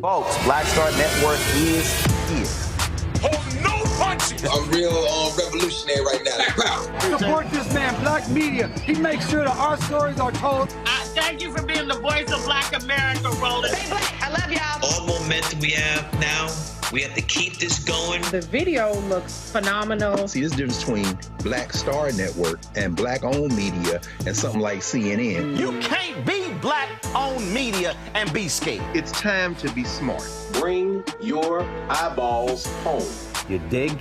Folks, Black Star Network is here. Hold no punches! I'm real revolutionary right now. Support this man, Black Media. He makes sure that our stories are told. Thank you for being the voice of Black America, Roland. Stay black. I love y'all. All momentum we have now, we have to keep this going. The video looks phenomenal. See, there's a difference between Black Star Network and Black-owned media and something like CNN. You can't be Black-owned media and be scared. It's time to be smart. Bring your eyeballs home. You dig?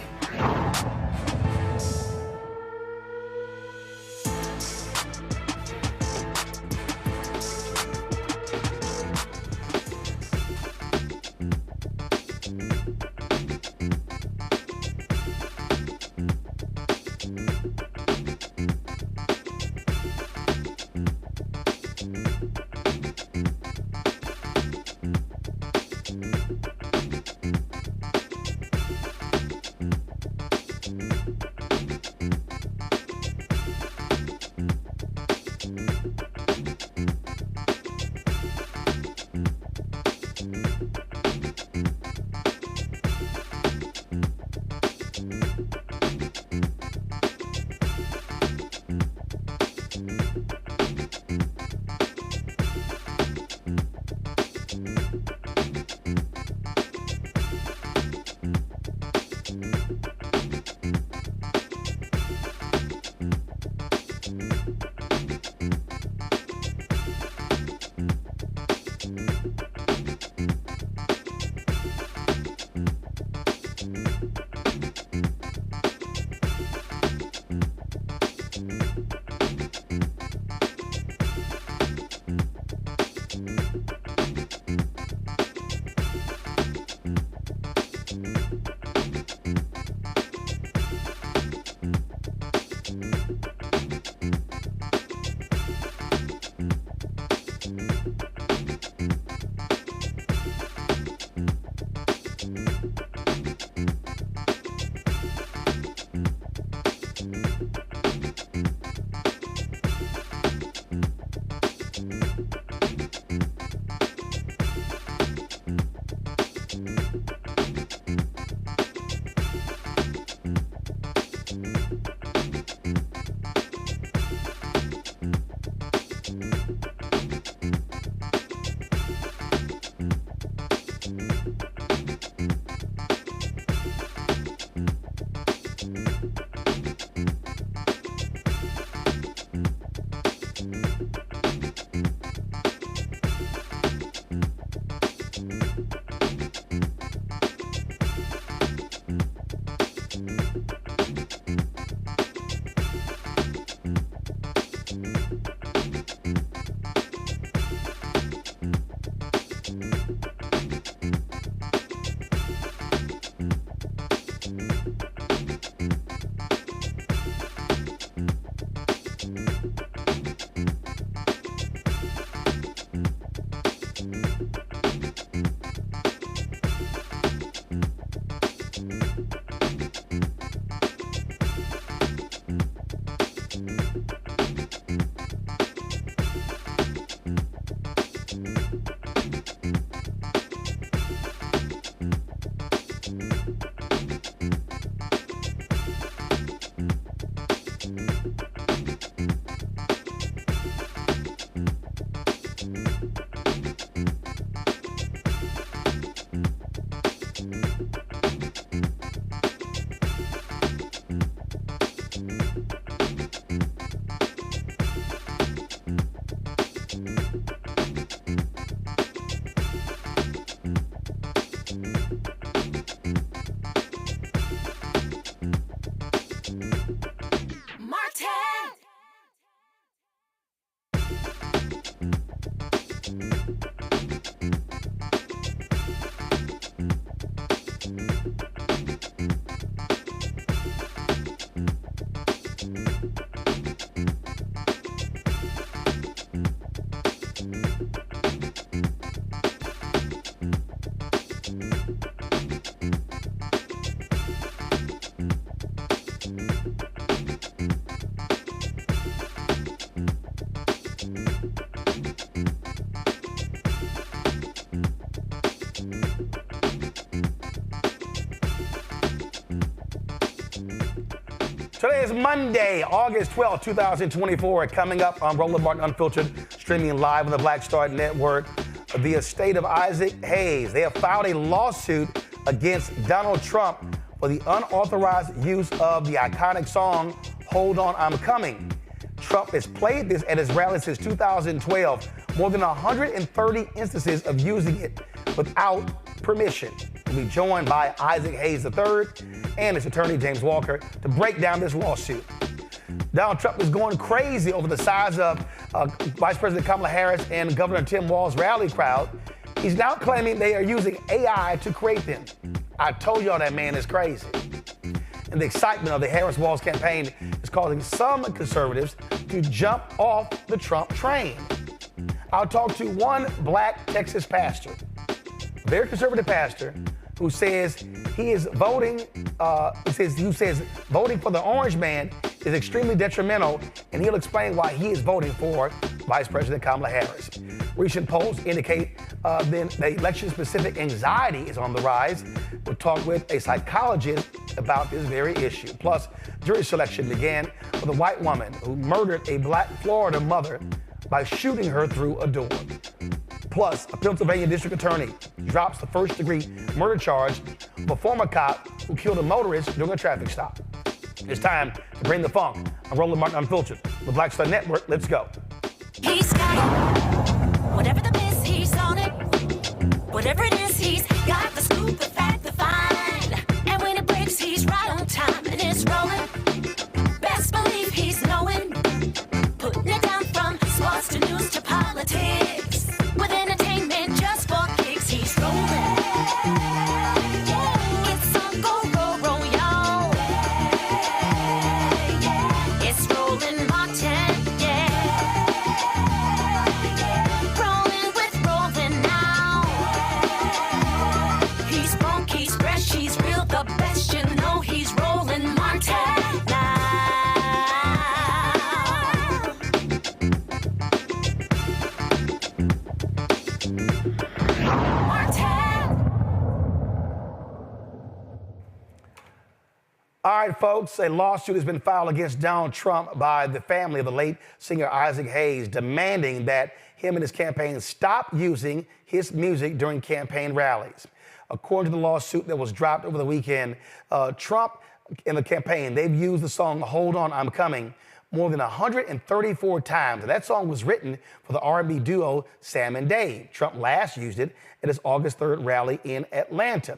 is Monday, August 12, 2024. Coming up on Roland Martin Unfiltered, streaming live on the Black Star Network. The estate of Isaac Hayes. They have filed a lawsuit against Donald Trump for the unauthorized use of the iconic song, Hold On, I'm Coming. Trump has played this at his rallies since 2012. More than 130 instances of using it without permission. We'll be joined by Isaac Hayes III and his attorney, James Walker, to break down this lawsuit. Donald Trump is going crazy over the size of Vice President Kamala Harris and Governor Tim Walz's rally crowd. He's now claiming they are using AI to create them. I told y'all that man is crazy. And the excitement of the Harris-Walz campaign is causing some conservatives to jump off the Trump train. I'll talk to one black Texas pastor, a very conservative pastor, who says he is voting, who says voting for the orange man is extremely detrimental, and he'll explain why he is voting for Vice President Kamala Harris. Recent polls indicate then the election-specific anxiety is on the rise. We'll talk with a psychologist about this very issue. Plus, jury selection began with a white woman who murdered a black Florida mother by shooting her through a door. Plus, a Pennsylvania district attorney drops the first-degree murder charge of a former cop who killed a motorist during a traffic stop. It's time to bring the funk. I'm Roland Martin Unfiltered, the Black Star Network. Let's go. He's got it. Whatever the miss, he's on it. Whatever it is, he's got the scoop, the fact, the find. And when it breaks, he's right on time and it's rolling. Best believe he's knowing. Putting it down from sports to news to politics. With entertainment just for kicks, he's rolling. It's on go, roll, y'all. It's Roland Martin, rolling with Roland now. He's funk, he's fresh, he's real, the best, you know he's Roland Martin now. All right, folks, a lawsuit has been filed against Donald Trump by the family of the late singer Isaac Hayes, demanding that him and his campaign stop using his music during campaign rallies. According to the lawsuit that was dropped over the weekend, Trump and the campaign, they've used the song Hold On, I'm Coming more than 134 times. And that song was written for the R&B duo Sam and Dave. Trump last used it at his August 3rd rally in Atlanta.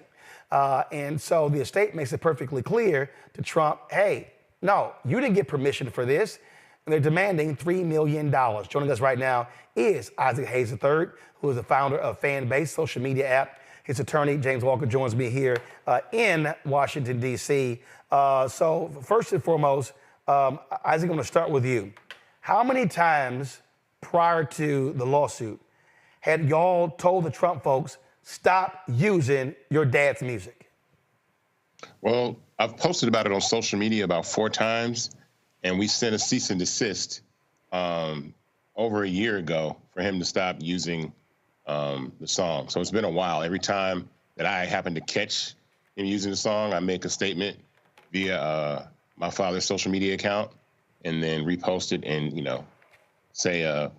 And so the estate makes it perfectly clear to Trump, hey, no, you didn't get permission for this. And they're demanding $3 million. Joining us right now is Isaac Hayes III, who is the founder of Fanbase social media app. His attorney, James Walker, joins me here in Washington, D.C. So first and foremost, Isaac, I'm going to start with you. How many times prior to the lawsuit had y'all told the Trump folks, stop using your dad's music? Well, I've posted about it on social media about 4 times, and we sent a cease and desist over a year ago for him to stop using the song. So it's been a while. Every time that I happen to catch him using the song, I make a statement via my father's social media account and then repost it and, say,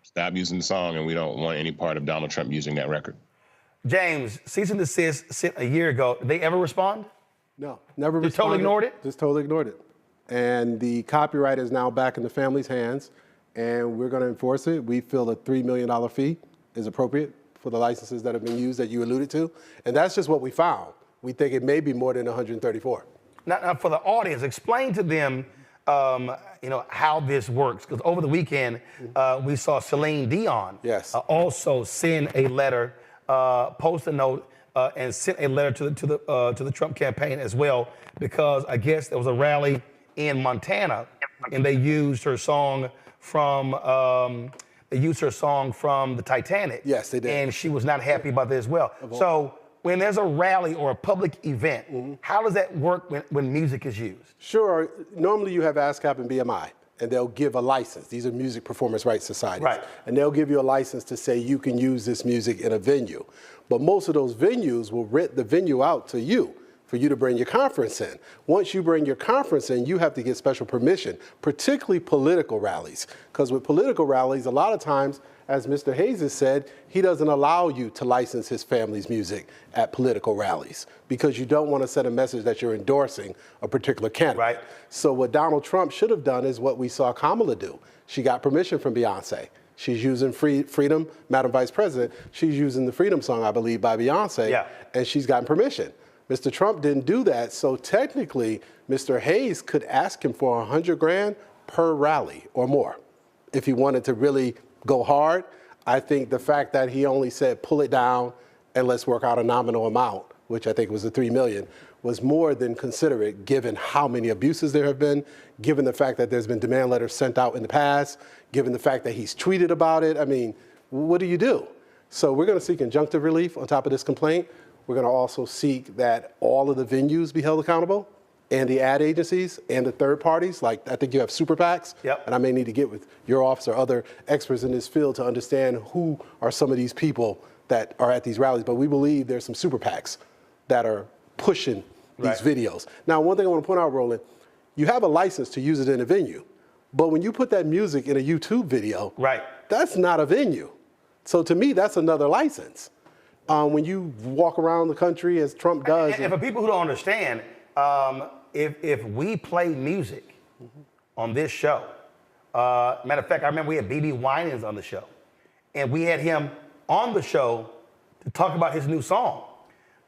stop using the song, and we don't want any part of Donald Trump using that record. James, cease and desist sent a year ago. Did they ever respond? No, never responded. Just totally ignored it? Just totally ignored it. And the copyright is now back in the family's hands, and we're going to enforce it. We feel a $3 million fee is appropriate for the licenses that have been used that you alluded to. And that's just what we found. We think it may be more than 134. Now for the audience, explain to them how this works. Because over the weekend, we saw Celine Dion also send a letter, post a note, and sent a letter to the Trump campaign as well, because I guess there was a rally in Montana, and they used her song from the Titanic. Yes, they did. And she was not happy about that as well. So when there's a rally or a public event, how does that work when music is used? Sure. Normally you have ASCAP and BMI, and they'll give a license. These are music performance rights societies. Right. And they'll give you a license to say you can use this music in a venue. But most of those venues will rent the venue out to you. for you to bring your conference in. Once you bring your conference in, you have to get special permission, particularly political rallies. Because with political rallies, a lot of times, as Mr. Hayes has said, he doesn't allow you to license his family's music at political rallies because you don't want to send a message that you're endorsing a particular candidate. Right. So what Donald Trump should have done is what we saw Kamala do. She got permission from Beyonce. She's using Freedom, Madam Vice President, she's using the Freedom song, I believe, by Beyonce, and she's gotten permission. Mr. Trump didn't do that, so technically, Mr. Hayes could ask him for $100 grand per rally or more if he wanted to really go hard. I think the fact that he only said pull it down and let's work out a nominal amount, which I think was the $3 million, was more than considerate given how many abuses there have been, given the fact that there's been demand letters sent out in the past, given the fact that he's tweeted about it. I mean, what do you do? So we're going to seek injunctive relief on top of this complaint. We're going to also seek that all of the venues be held accountable and the ad agencies and the third parties. Like, I think you have super PACs. Yep. And I may need to get with your office or other experts in this field to understand who are some of these people that are at these rallies. But we believe there's some super PACs that are pushing these videos. Now, one thing I want to point out, Roland, you have a license to use it in a venue. But when you put that music in a YouTube video, that's not a venue. So to me, that's another license. When you walk around the country as Trump does. And for people who don't understand, if we play music on this show, matter of fact, I remember we had B.B. Winans on the show, and we had him on the show to talk about his new song.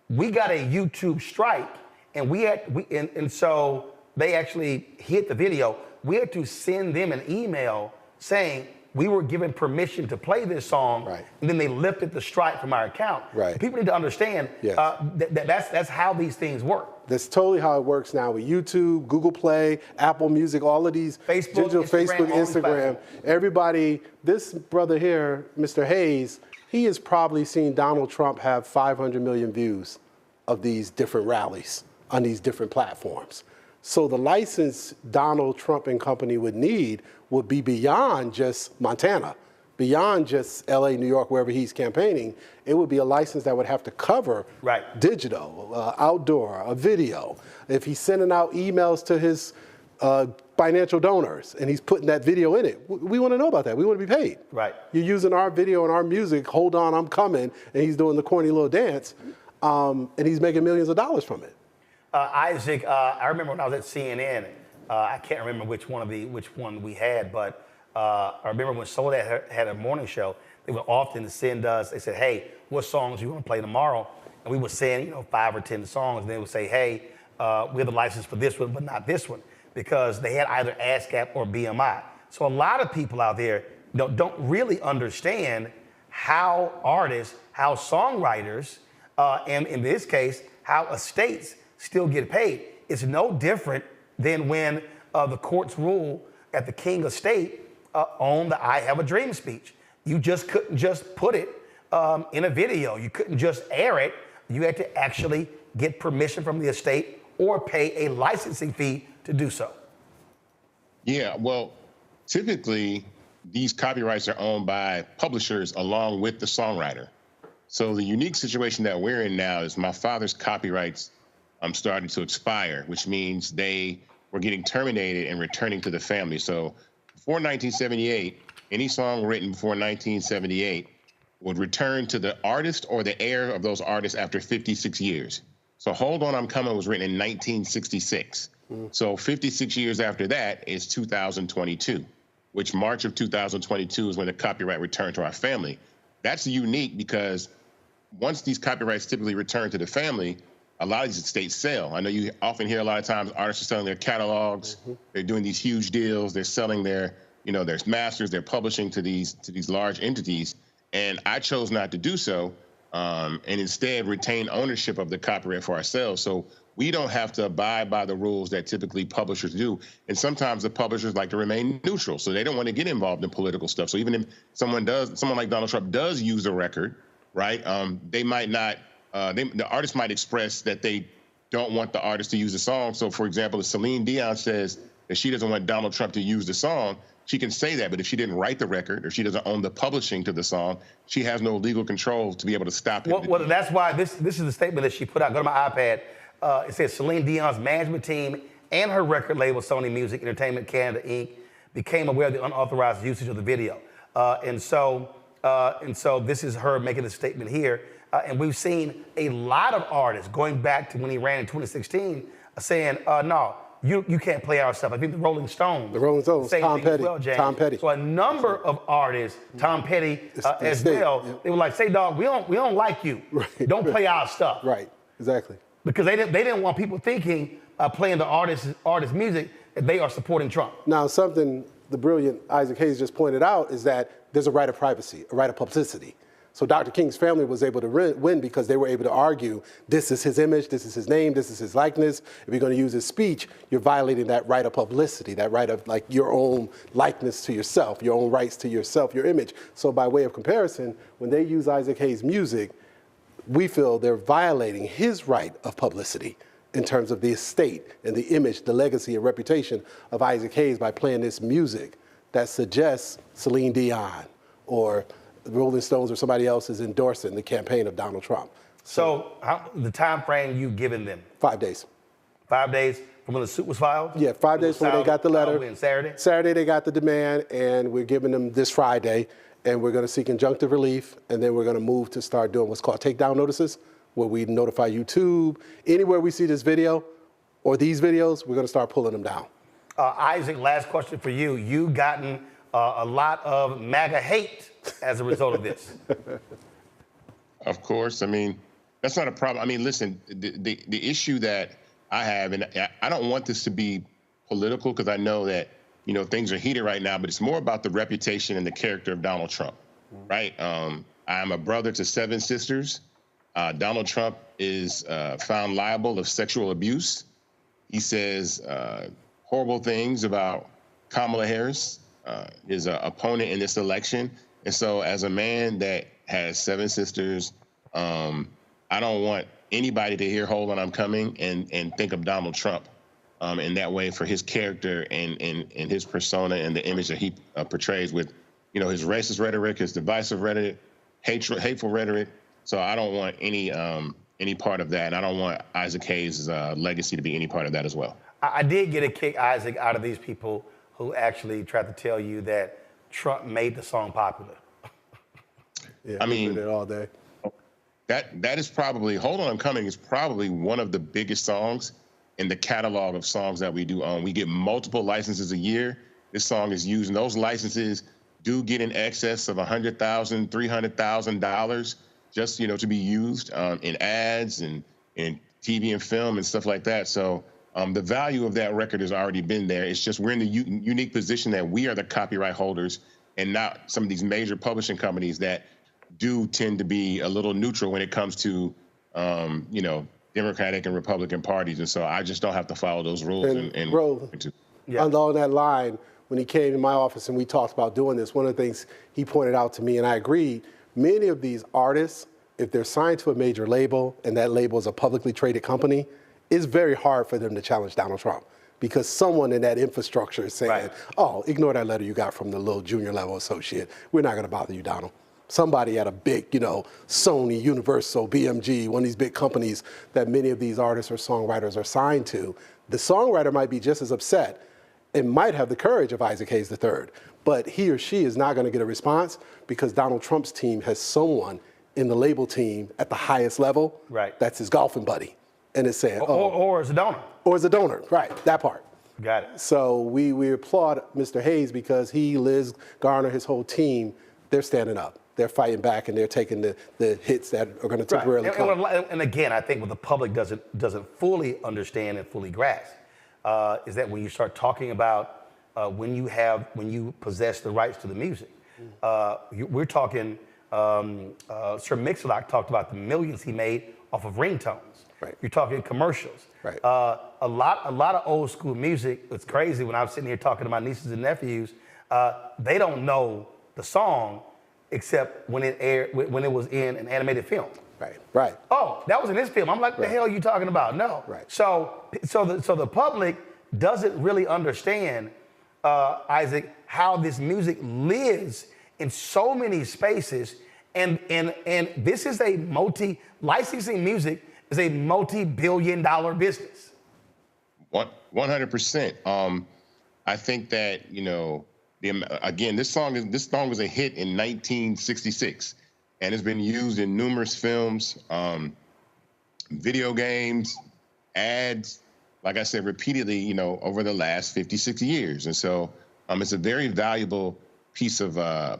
We got a YouTube strike, and so they actually hit the video. We had to send them an email saying we were given permission to play this song, and then they lifted the strike from our account. People need to understand that's how these things work. That's totally how it works now with YouTube, Google Play, Apple Music, all of these digital Instagram. Everybody, this brother here, Mr. Hayes, he has probably seen Donald Trump have 500 million views of these different rallies on these different platforms. So the license Donald Trump and company would need would be beyond just Montana, beyond just LA, New York, wherever he's campaigning. It would be a license that would have to cover digital, outdoor, a video. If he's sending out emails to his financial donors and he's putting that video in it, we want to know about that. We want to be paid. You're using our video and our music, hold on, I'm coming, and he's doing the corny little dance, and he's making millions of dollars from it. Isaac, I remember when I was at CNN, I can't remember which one we had, but I remember when Soledad had a morning show, they would often send us, they said, hey, what songs you want to play tomorrow? And we would send, 5 or 10 songs, and they would say, hey, we have the license for this one, but not this one, because they had either ASCAP or BMI. So a lot of people out there don't really understand how artists, how songwriters, and in this case, how estates still get paid. It's no different than when the courts rule at the King estate on the I Have a Dream speech. You just couldn't just put it in a video. You couldn't just air it. You had to actually get permission from the estate or pay a licensing fee to do so. Yeah, well, typically these copyrights are owned by publishers along with the songwriter. So the unique situation that we're in now is my father's copyrights starting to expire, which means they were getting terminated and returning to the family. So before 1978, any song written before 1978 would return to the artist or the heir of those artists after 56 years. So Hold On, I'm Coming was written in 1966. So 56 years after that is 2022, which March of 2022 is when the copyright returned to our family. That's unique because once these copyrights typically return to the family, a lot of these estates sell. I know you often hear a lot of times artists are selling their catalogs. They're doing these huge deals. They're selling their, their masters. They're publishing to these large entities. And I chose not to do so, and instead retain ownership of the copyright for ourselves. So we don't have to abide by the rules that typically publishers do. And sometimes the publishers like to remain neutral, so they don't want to get involved in political stuff. So even if someone like Donald Trump does use a record, right? They might not. The artist might express that they don't want the artist to use the song. So, for example, if Celine Dion says that she doesn't want Donald Trump to use the song, she can say that. But if she didn't write the record or she doesn't own the publishing to the song, she has no legal control to be able to stop it. Well, that's why this is the statement that she put out. Go to my iPad. it says Celine Dion's management team and her record label, Sony Music Entertainment Canada, Inc., became aware of the unauthorized usage of the video. And so this is her making a statement here. And we've seen a lot of artists going back to when he ran in 2016 saying, no, you can't play our stuff. I think the Rolling Stones. Tom Petty. Well, James. Tom Petty. So a number of artists, Tom Petty as well, they were like, say, dog, we don't like you. Right. Don't play our stuff. Right, exactly. Because they didn't want people thinking playing the artist music that they are supporting Trump. Now, something the brilliant Isaac Hayes just pointed out is that there's a right of privacy, a right of publicity. So Dr. King's family was able to win because they were able to argue, this is his image, this is his name, this is his likeness. If you're going to use his speech, you're violating that right of publicity, that right of like your own likeness to yourself, your own rights to yourself, your image. So by way of comparison, when they use Isaac Hayes' music, we feel they're violating his right of publicity in terms of the estate and the image, the legacy and reputation of Isaac Hayes by playing this music that suggests Celine Dion or the Rolling Stones or somebody else is endorsing the campaign of Donald Trump. So the time frame you've given them? 5 days. 5 days from when the suit was filed? Yeah, 5 days from when they got the letter. When, Saturday? Saturday they got the demand, and we're giving them this Friday, and we're going to seek injunctive relief, and then we're going to move to start doing what's called takedown notices, where we notify YouTube. Anywhere we see this video or these videos, we're going to start pulling them down. Isaac, last question for you. You've gotten a lot of MAGA hate as a result of this. Of course. I mean, that's not a problem. I mean, listen, the issue that I have, and I don't want this to be political because I know that, you know, things are heated right now, but it's more about the reputation and the character of Donald Trump, right? I'm a brother to 7 sisters. Donald Trump is found liable of sexual abuse. He says horrible things about Kamala Harris, his opponent in this election. And so as a man that has 7 sisters, I don't want anybody to hear "Hold On, I'm Coming" and think of Donald Trump in that way for his character and his persona and the image that he portrays with, you know, his racist rhetoric, his divisive rhetoric, hateful rhetoric. So I don't want any part of that. And I don't want Isaac Hayes' legacy to be any part of that as well. I did get a kick, Isaac, out of these people who actually tried to tell you that Trump made the song popular. Yeah, I mean, it all day. That is probably, "Hold On, I'm Coming" is probably one of the biggest songs in the catalog of songs that we do own. We get multiple licenses a year. This song is used, and those licenses do get in excess of $100,000, $300,000 just, you know, to be used in ads and in TV and film and stuff like that. So the value of that record has already been there. It's just we're in the unique position that we are the copyright holders and not some of these major publishing companies that do tend to be a little neutral when it comes to, you know, Democratic and Republican parties. And so I just don't have to follow those rules. And Roland, along that line, when he came in my office and we talked about doing this, one of the things he pointed out to me, and I agreed, many of these artists, if they're signed to a major label and that label is a publicly traded company, it's very hard for them to challenge Donald Trump because someone in that infrastructure is saying, oh, ignore that letter you got from the little junior level associate. We're not going to bother you, Donald. Somebody at a big, you know, Sony, Universal, BMG, one of these big companies that many of these artists or songwriters are signed to, the songwriter might be just as upset and might have the courage of Isaac Hayes III, but he or she is not going to get a response because Donald Trump's team has someone in the label team at the highest level that's his golfing buddy. And it's saying, or as a donor. Or as a donor, right, that part. Got it. So we applaud Mr. Hayes because he, Liz Garner, his whole team, they're standing up. They're fighting back and they're taking the hits that are going to temporarily come. And again, I think what the public doesn't fully understand and fully grasp is that when you start talking about when you possess the rights to the music, we're talking. Sir Mix-a-Lot talked about the millions he made off of ringtones. Right. You're talking commercials. Right. A lot of old school music. It's crazy when I'm sitting here talking to my nieces and nephews. They don't know the song except when it aired, when it was in an animated film. Right. Oh, that was in this film. I'm like, what the hell are you talking about? No. Right. So the public doesn't really understand, Isaac, how this music lives in so many spaces, and this is a licensing music is a multi-billion-dollar business. 100%. I think that, again, this song was a hit in 1966, and it's been used in numerous films, video games, ads, like I said, repeatedly, over the last 50, 60 years. And so it's a very valuable piece of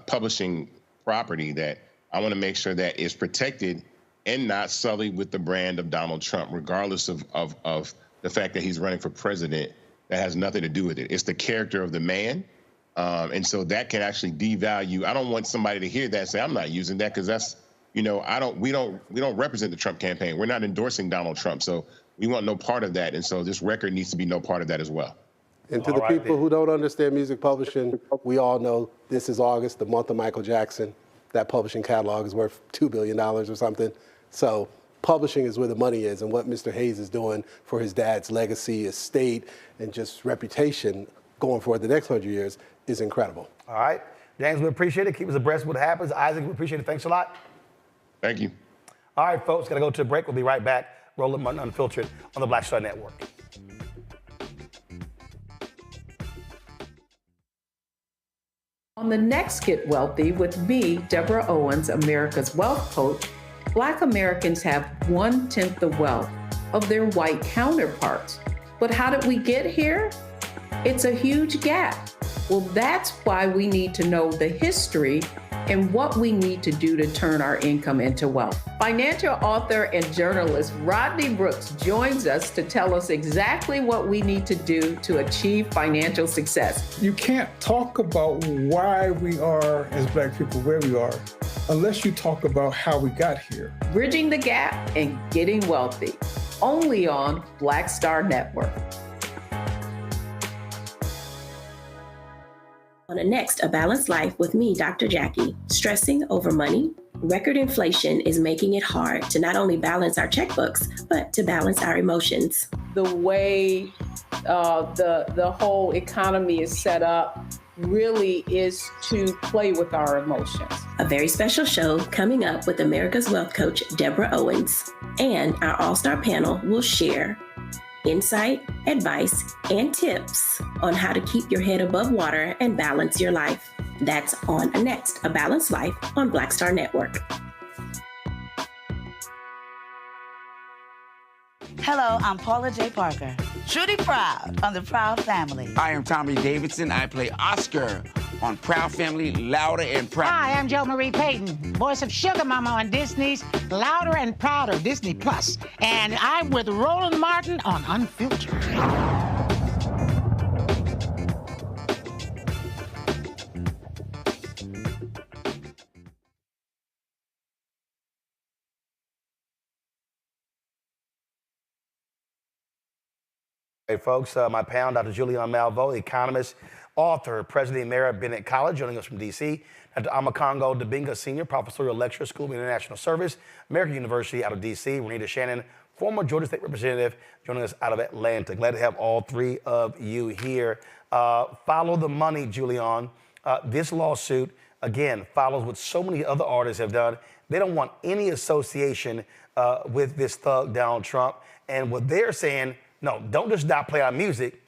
publishing property that I want to make sure that is protected and not sullied with the brand of Donald Trump, regardless of the fact that he's running for president. That has nothing to do with it. It's the character of the man. And so that can actually devalue. I don't want somebody to hear that and say, I'm not using that, because that's, we don't represent the Trump campaign. We're not endorsing Donald Trump. So we want no part of that. And so this record needs to be no part of that as well. And to the people who don't understand music publishing, we all know this is August, the month of Michael Jackson. That publishing catalog is worth $2 billion or something. So publishing is where the money is, and what Mr. Hayes is doing for his dad's legacy, estate, and just reputation going forward the next 100 years is incredible. All right. James, we appreciate it. Keep us abreast of what happens. Isaac, we appreciate it. Thanks a lot. Thank you. All right, folks, got to go to a break. We'll be right back. Roland Martin Unfiltered on the Black Star Network. On the next Get Wealthy with me, Deborah Owens, America's Wealth Coach, Black Americans have 1/10 the wealth of their white counterparts. But how did we get here? It's a huge gap. Well, that's why we need to know the history and what we need to do to turn our income into wealth. Financial author and journalist Rodney Brooks joins us to tell us exactly what we need to do to achieve financial success. You can't talk about why we are, as Black people, where we are, unless you talk about how we got here. Bridging the gap and getting wealthy, only on Black Star Network. On the next A Balanced Life with me, Dr. Jackie. Stressing over money? Record inflation is making it hard to not only balance our checkbooks, but to balance our emotions. The way the whole economy is set up really is to play with our emotions. A very special show coming up with America's Wealth Coach, Deborah Owens. And our all-star panel will share insight, advice, and tips on how to keep your head above water and balance your life. That's on next, A Balanced Life on Black Star Network. Hello, I'm Paula J. Parker. Truly proud on the Proud Family. I am Tommy Davidson. I play Oscar on Proud Family, Louder and Proud. Hi, I'm Jo Marie Payton, voice of Sugar Mama on Disney's Louder and Prouder Disney Plus. And I'm with Roland Martin on Unfiltered. Hey, folks, my panel, Dr. Julianne Malveaux, economist, author, president of Mara Bennett College, joining us from D.C. Dr. Amakongo Dibinga, senior professorial lecturer, School of International Service, American University out of D.C. Renita Shannon, former Georgia State representative, joining us out of Atlanta. Glad to have all three of you here. Follow the money, Julianne. This lawsuit, again, follows what so many other artists have done. They don't want any association with this thug, Donald Trump. And what they're saying, no, don't just not play our music.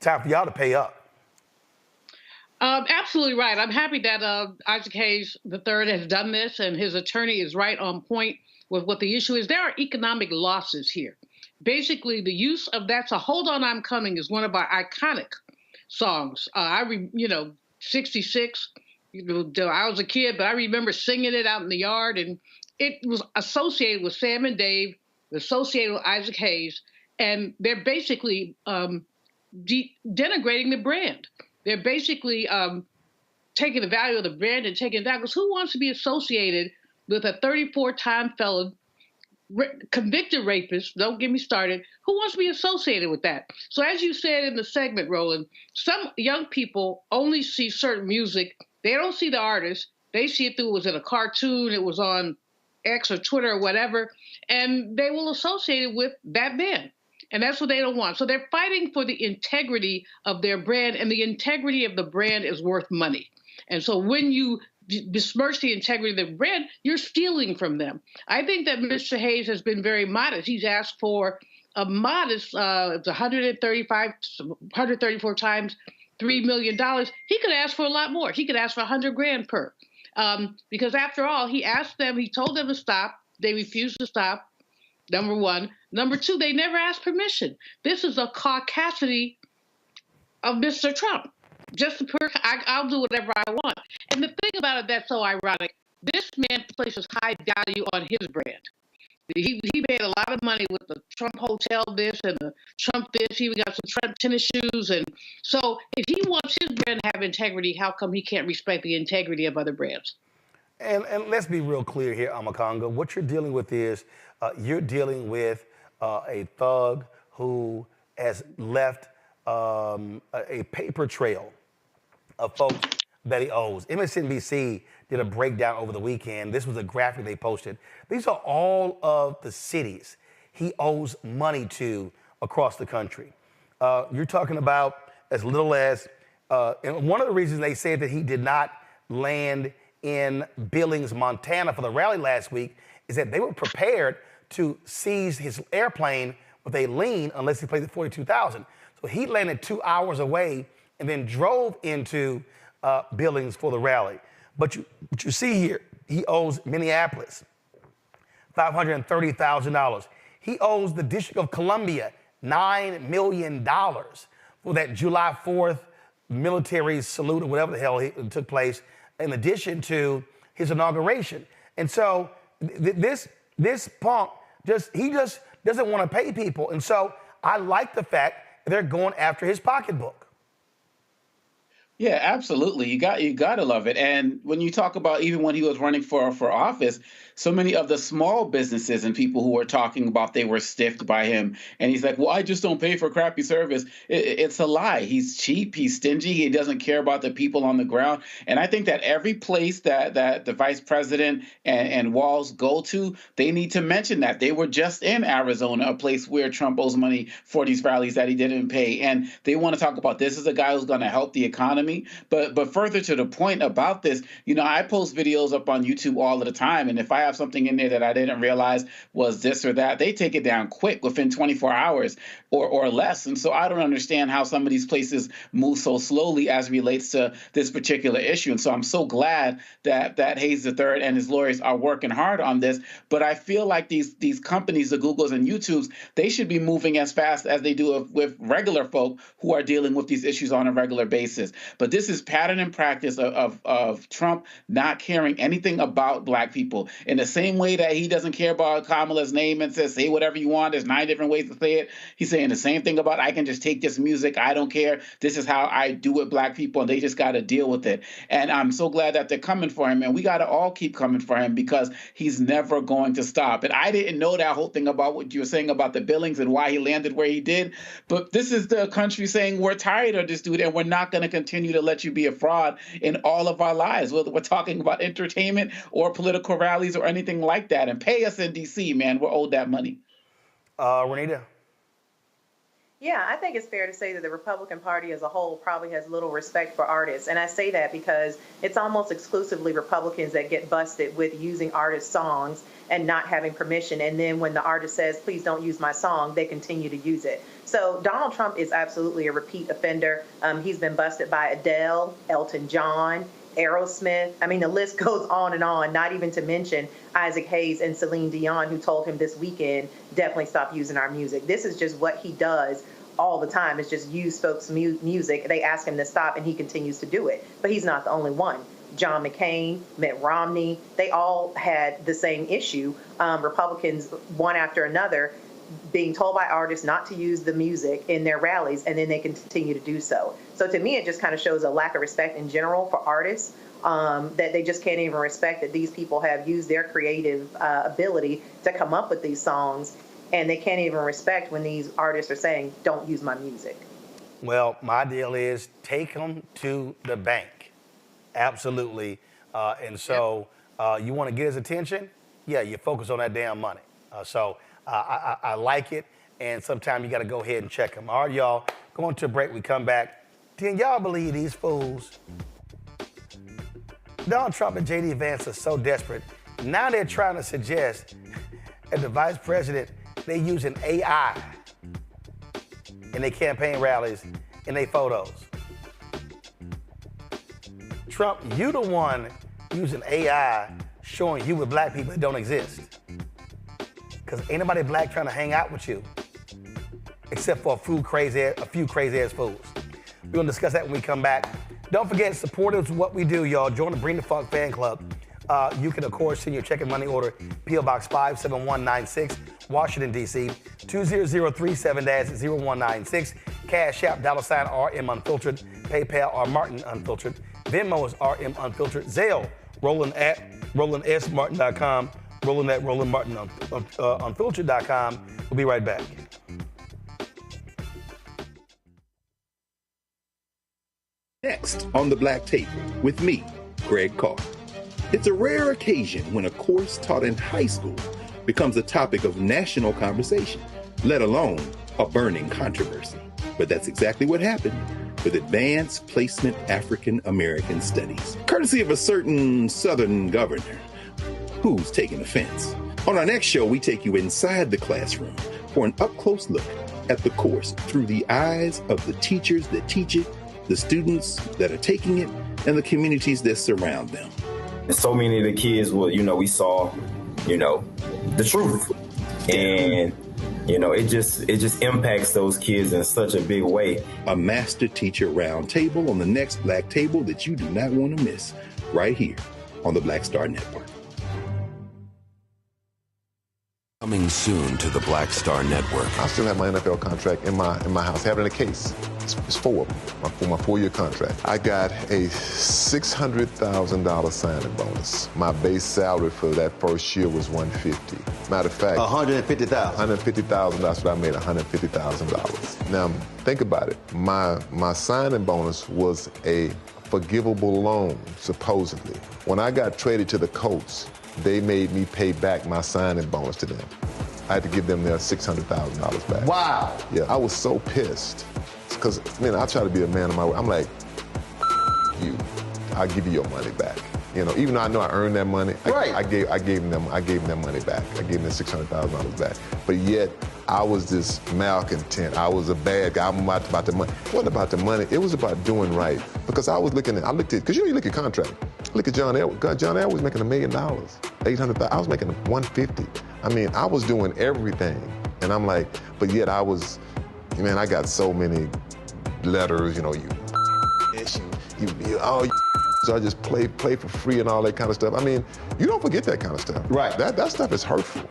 Time for y'all to pay up. Absolutely right. I'm happy that Isaac Hayes III has done this, and his attorney is right on point with what the issue is. There are economic losses here. Basically, the use of that, so Hold On, I'm Coming is one of our iconic songs. 66, I was a kid, but I remember singing it out in the yard, and it was associated with Sam and Dave, associated with Isaac Hayes, and they're basically denigrating the brand. They're basically taking the value of the brand and taking it down. Because who wants to be associated with a 34-time felon, convicted rapist? Don't get me started. Who wants to be associated with that? So as you said in the segment, Roland, some young people only see certain music. They don't see the artist. They see it through, it was in a cartoon, it was on X or Twitter or whatever, and they will associate it with that band. And that's what they don't want. So they're fighting for the integrity of their brand, and the integrity of the brand is worth money. And so when you besmirch the integrity of the brand, you're stealing from them. I think that Mr. Hayes has been very modest. He's asked for a modest, it's 134 times $3 million. He could ask for a lot more. He could ask for 100 grand per. Because after all, he asked them, he told them to stop. They refused to stop, number one. Number two, they never asked permission. This is a caucasity of Mr. Trump. I'll do whatever I want. And the thing about it that's so ironic, this man places high value on his brand. He made a lot of money with the Trump Hotel this and the Trump this. He even got some Trump tennis shoes. And so if he wants his brand to have integrity, how come he can't respect the integrity of other brands? And let's be real clear here, Amakonga. What you're dealing with is you're dealing with a thug who has left a paper trail of folks that he owes. MSNBC did a breakdown over the weekend. This was a graphic they posted. These are all of the cities he owes money to across the country. You're talking about as little as, and one of the reasons they said that he did not land in Billings, Montana for the rally last week is that they were prepared to seize his airplane with a lien unless he plays at $42,000. So he landed 2 hours away and then drove into Billings for the rally. But what you see here, he owes Minneapolis $530,000. He owes the District of Columbia $9 million for that July 4th military salute or whatever the hell took place in addition to his inauguration. And so this punk he just doesn't want to pay people. And so I like the fact that they're going after his pocketbook. Yeah, absolutely. You got to love it. And when you talk about even when he was running for office, so many of the small businesses and people who were talking about they were stiffed by him. And he's like, well, I just don't pay for crappy service. It's a lie. He's cheap. He's stingy. He doesn't care about the people on the ground. And I think that every place that the vice president and Walz go to, they need to mention that. They were just in Arizona, a place where Trump owes money for these rallies that he didn't pay. And they want to talk about this is a guy who's going to help the economy. But further to the point about this, I post videos up on YouTube all of the time. And if I have something in there that I didn't realize was this or that, they take it down quick within 24 hours or less. And so I don't understand how some of these places move so slowly as relates to this particular issue. And so I'm so glad that Hayes III and his lawyers are working hard on this. But I feel like these companies, the Googles and YouTubes, they should be moving as fast as they do with regular folk who are dealing with these issues on a regular basis. But this is pattern and practice of Trump not caring anything about Black people. In the same way that he doesn't care about Kamala's name and says, say whatever you want, there's 9 different ways to say it. He's saying the same thing about, I can just take this music, I don't care. This is how I do with Black people, and they just got to deal with it. And I'm so glad that they're coming for him, and we got to all keep coming for him because he's never going to stop. And I didn't know that whole thing about what you were saying about the Billings and why he landed where he did. But this is the country saying, we're tired of this dude, and we're not going to continue to let you be a fraud in all of our lives, whether we're talking about entertainment or political rallies or anything like that. And pay us in D.C., man. We're owed that money. Renita? Yeah, I think it's fair to say that the Republican Party as a whole probably has little respect for artists. And I say that because it's almost exclusively Republicans that get busted with using artist songs and not having permission. And then when the artist says, please don't use my song, they continue to use it. So Donald Trump is absolutely a repeat offender. He's been busted by Adele, Elton John, Aerosmith. I mean, the list goes on and on, not even to mention Isaac Hayes and Celine Dion, who told him this weekend, definitely stop using our music. This is just what he does all the time. It's just use folks' music. They ask him to stop, and he continues to do it. But he's not the only one. John McCain, Mitt Romney, they all had the same issue. Republicans, one after another, being told by artists not to use the music in their rallies, and then they continue to do so. So to me, it just kind of shows a lack of respect in general for artists, that they just can't even respect that these people have used their creative ability to come up with these songs, and they can't even respect when these artists are saying, don't use my music. Well, my deal is take them to the bank. Absolutely. And so you want to get his attention? Yeah, you focus on that damn money. I like it, and sometimes you got to go ahead and check them. All right, y'all, going to a break. We come back. Can y'all believe these fools Donald Trump and J.D. Vance are so desperate. Now they're trying to suggest that the vice president, they using AI in their campaign rallies, in their photos. Trump, you the one using AI showing you with black people that don't exist. Because ain't nobody black trying to hang out with you, except for a few crazy-ass fools. We're gonna discuss that when we come back. Don't forget, supporters of what we do, y'all. Join the Bring the Funk fan club. You can, of course, send your check and money order, P.O. Box 57196, Washington, D.C., 20037-0196, Cash App, $RM Unfiltered, PayPal, R Martin Unfiltered, Venmo is RM Unfiltered, Zelle, Roland at RolandSMartin.com, Roland at RolandMartinUnfiltered.com. We'll be right back. Next on the Black Table with me, Greg Carr. It's a rare occasion when a course taught in high school becomes a topic of national conversation, let alone a burning controversy. But that's exactly what happened with Advanced Placement African American Studies, courtesy of a certain Southern governor who's taking offense. On our next show, we take you inside the classroom for an up-close look at the course through the eyes of the teachers that teach it, the students that are taking it, and the communities that surround them. And so many of the kids we saw, the truth. And, it just impacts those kids in such a big way. A master teacher round table on the next Black Table that you do not want to miss, right here on the Black Star Network. Coming soon to the Black Star Network. I still have my NFL contract in my house. Having a case. It's 4 of them for my 4-year contract. I got a $600,000 signing bonus. My base salary for that first year was $150,000. Matter of fact, $150,000. $150,000. That's what I made. $150,000. Now think about it. My signing bonus was a forgivable loan, supposedly. When I got traded to the Colts, they made me pay back my signing bonus to them. I had to give them their $600,000 back. Wow. Yeah, I was so pissed. Because, I try to be a man of my word. I'm like, you, I'll give you your money back. Even though I know I earned that money, right. I gave them their money back. I gave them $600,000 back. But yet, I was this malcontent. I was a bad guy. I'm about the money. It wasn't about the money. It was about doing right. Because I looked at, because you look at contract. Look at John Elway. John Elway was making $1 million, $800,000. I was making $150,000. I was doing everything. And I'm like, but yet I was, I got so many letters, so I just play for free and all that kind of stuff. You don't forget that kind of stuff. Right. That stuff is hurtful.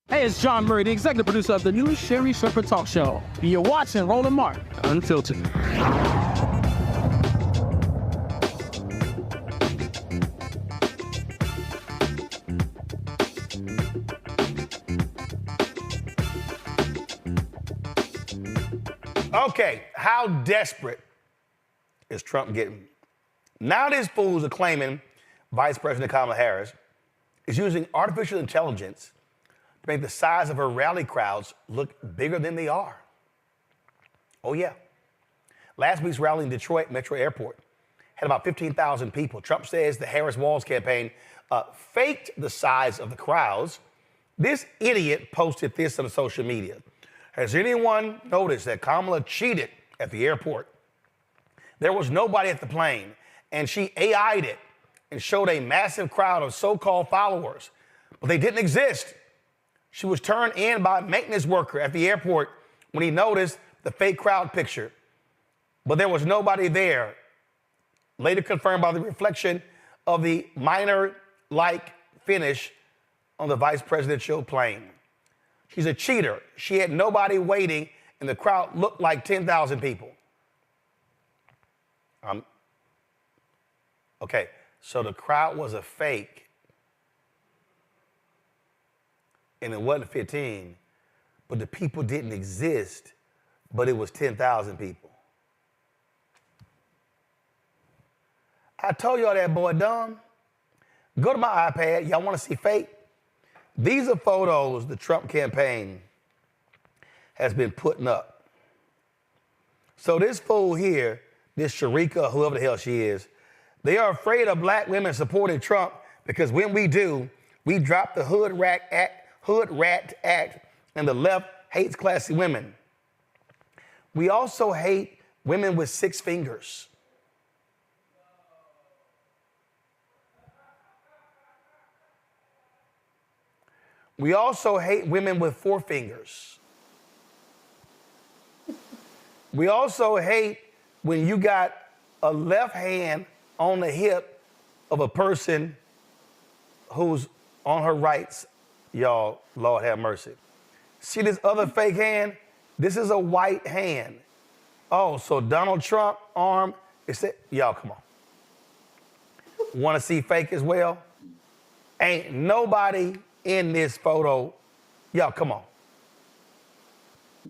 Hey, it's John Murray, the executive producer of the new Sherry Shepherd Talk Show. You're watching Roland Martin Unfiltered. Okay, how desperate is Trump getting? Now these fools are claiming Vice President Kamala Harris is using artificial intelligence to make the size of her rally crowds look bigger than they are. Oh, yeah. Last week's rally in Detroit Metro Airport had about 15,000 people. Trump says the Harris-Walz campaign faked the size of the crowds. This idiot posted this on social media. Has anyone noticed that Kamala cheated at the airport? There was nobody at the plane, and she AI'd it and showed a massive crowd of so-called followers, but they didn't exist. She was turned in by a maintenance worker at the airport when he noticed the fake crowd picture, but there was nobody there. Later confirmed by the reflection of the minor-like finish on the vice presidential plane. She's a cheater. She had nobody waiting, and the crowd looked like 10,000 people. Okay, so the crowd was a fake, and it wasn't 15, but the people didn't exist, but it was 10,000 people. I told y'all that boy dumb. Go to my iPad. Y'all want to see fake? These are photos the Trump campaign has been putting up. So this fool here, this Sharika, whoever the hell she is, they are afraid of black women supporting Trump because when we do, we drop the Hood Rat Act, and the left hates classy women. We also hate women with 6 fingers. We also hate women with 4 fingers. We also hate when you got a left hand on the hip of a person who's on her rights. Y'all, Lord have mercy. See this other fake hand? This is a white hand. Oh, so Donald Trump arm, y'all, come on. Want to see fake as well? Ain't nobody in this photo. Y'all, come on.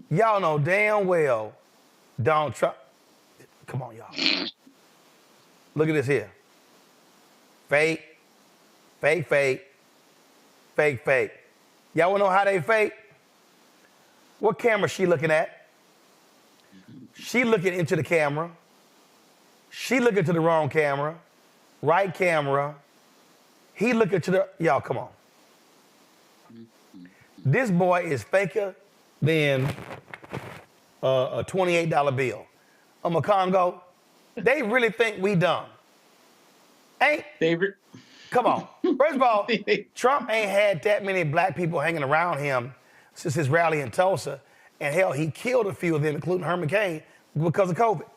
Y'all know damn well Donald Trump. Come on, y'all. Look at this here. Fake, fake, fake, fake, fake. Y'all want to know how they fake? What camera she looking at? She looking into the camera. She looking to the wrong camera. Right camera. He looking to the, y'all, come on. This boy is faker than a $28 bill. A Congo, they really think we dumb. Come on. First of all, Trump ain't had that many black people hanging around him since his rally in Tulsa. And hell, he killed a few of them, including Herman Cain, because of COVID.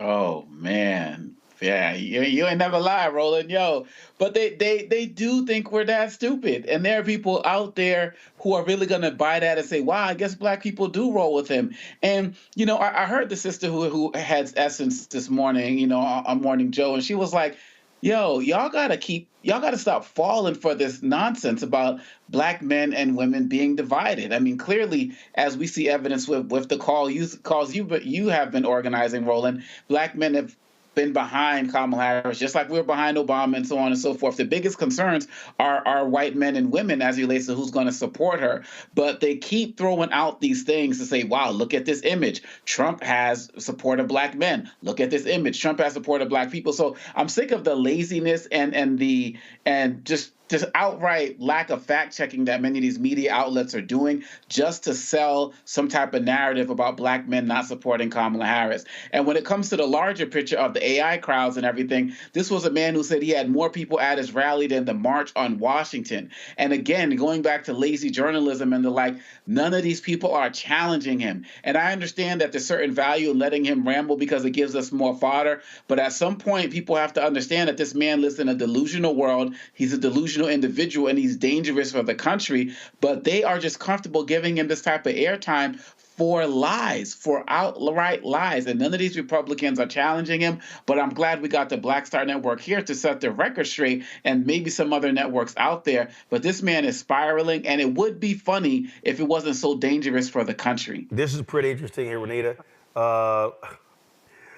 Oh, man. Yeah, you ain't never lie, Roland. Yo, but they do think we're that stupid. And there are people out there who are really going to buy that and say, wow, I guess black people do roll with him. And, you know, I heard the sister who had Essence this morning, you know, on Morning Joe, and she was like, yo, y'all got to stop falling for this nonsense about black men and women being divided. I mean, clearly, as we see evidence with the calls you have been organizing, Roland, black men have been behind Kamala Harris, just like we were behind Obama and so on and so forth. The biggest concerns are white men and women as it relates to who's going to support her. But they keep throwing out these things to say, wow, look at this image. Trump has support of black men. Look at this image. Trump has support of black people. So I'm sick of the laziness and just outright lack of fact-checking that many of these media outlets are doing just to sell some type of narrative about black men not supporting Kamala Harris. And when it comes to the larger picture of the AI crowds and everything, this was a man who said he had more people at his rally than the March on Washington. And again, going back to lazy journalism and the like, none of these people are challenging him. And I understand that there's certain value in letting him ramble because it gives us more fodder. But at some point, people have to understand that this man lives in a delusional world. He's a delusional individual and he's dangerous for the country, but they are just comfortable giving him this type of airtime for lies, for outright lies. And none of these Republicans are challenging him, but I'm glad we got the Black Star Network here to set the record straight and maybe some other networks out there. But this man is spiraling, and it would be funny if it wasn't so dangerous for the country. This is pretty interesting here, Renita.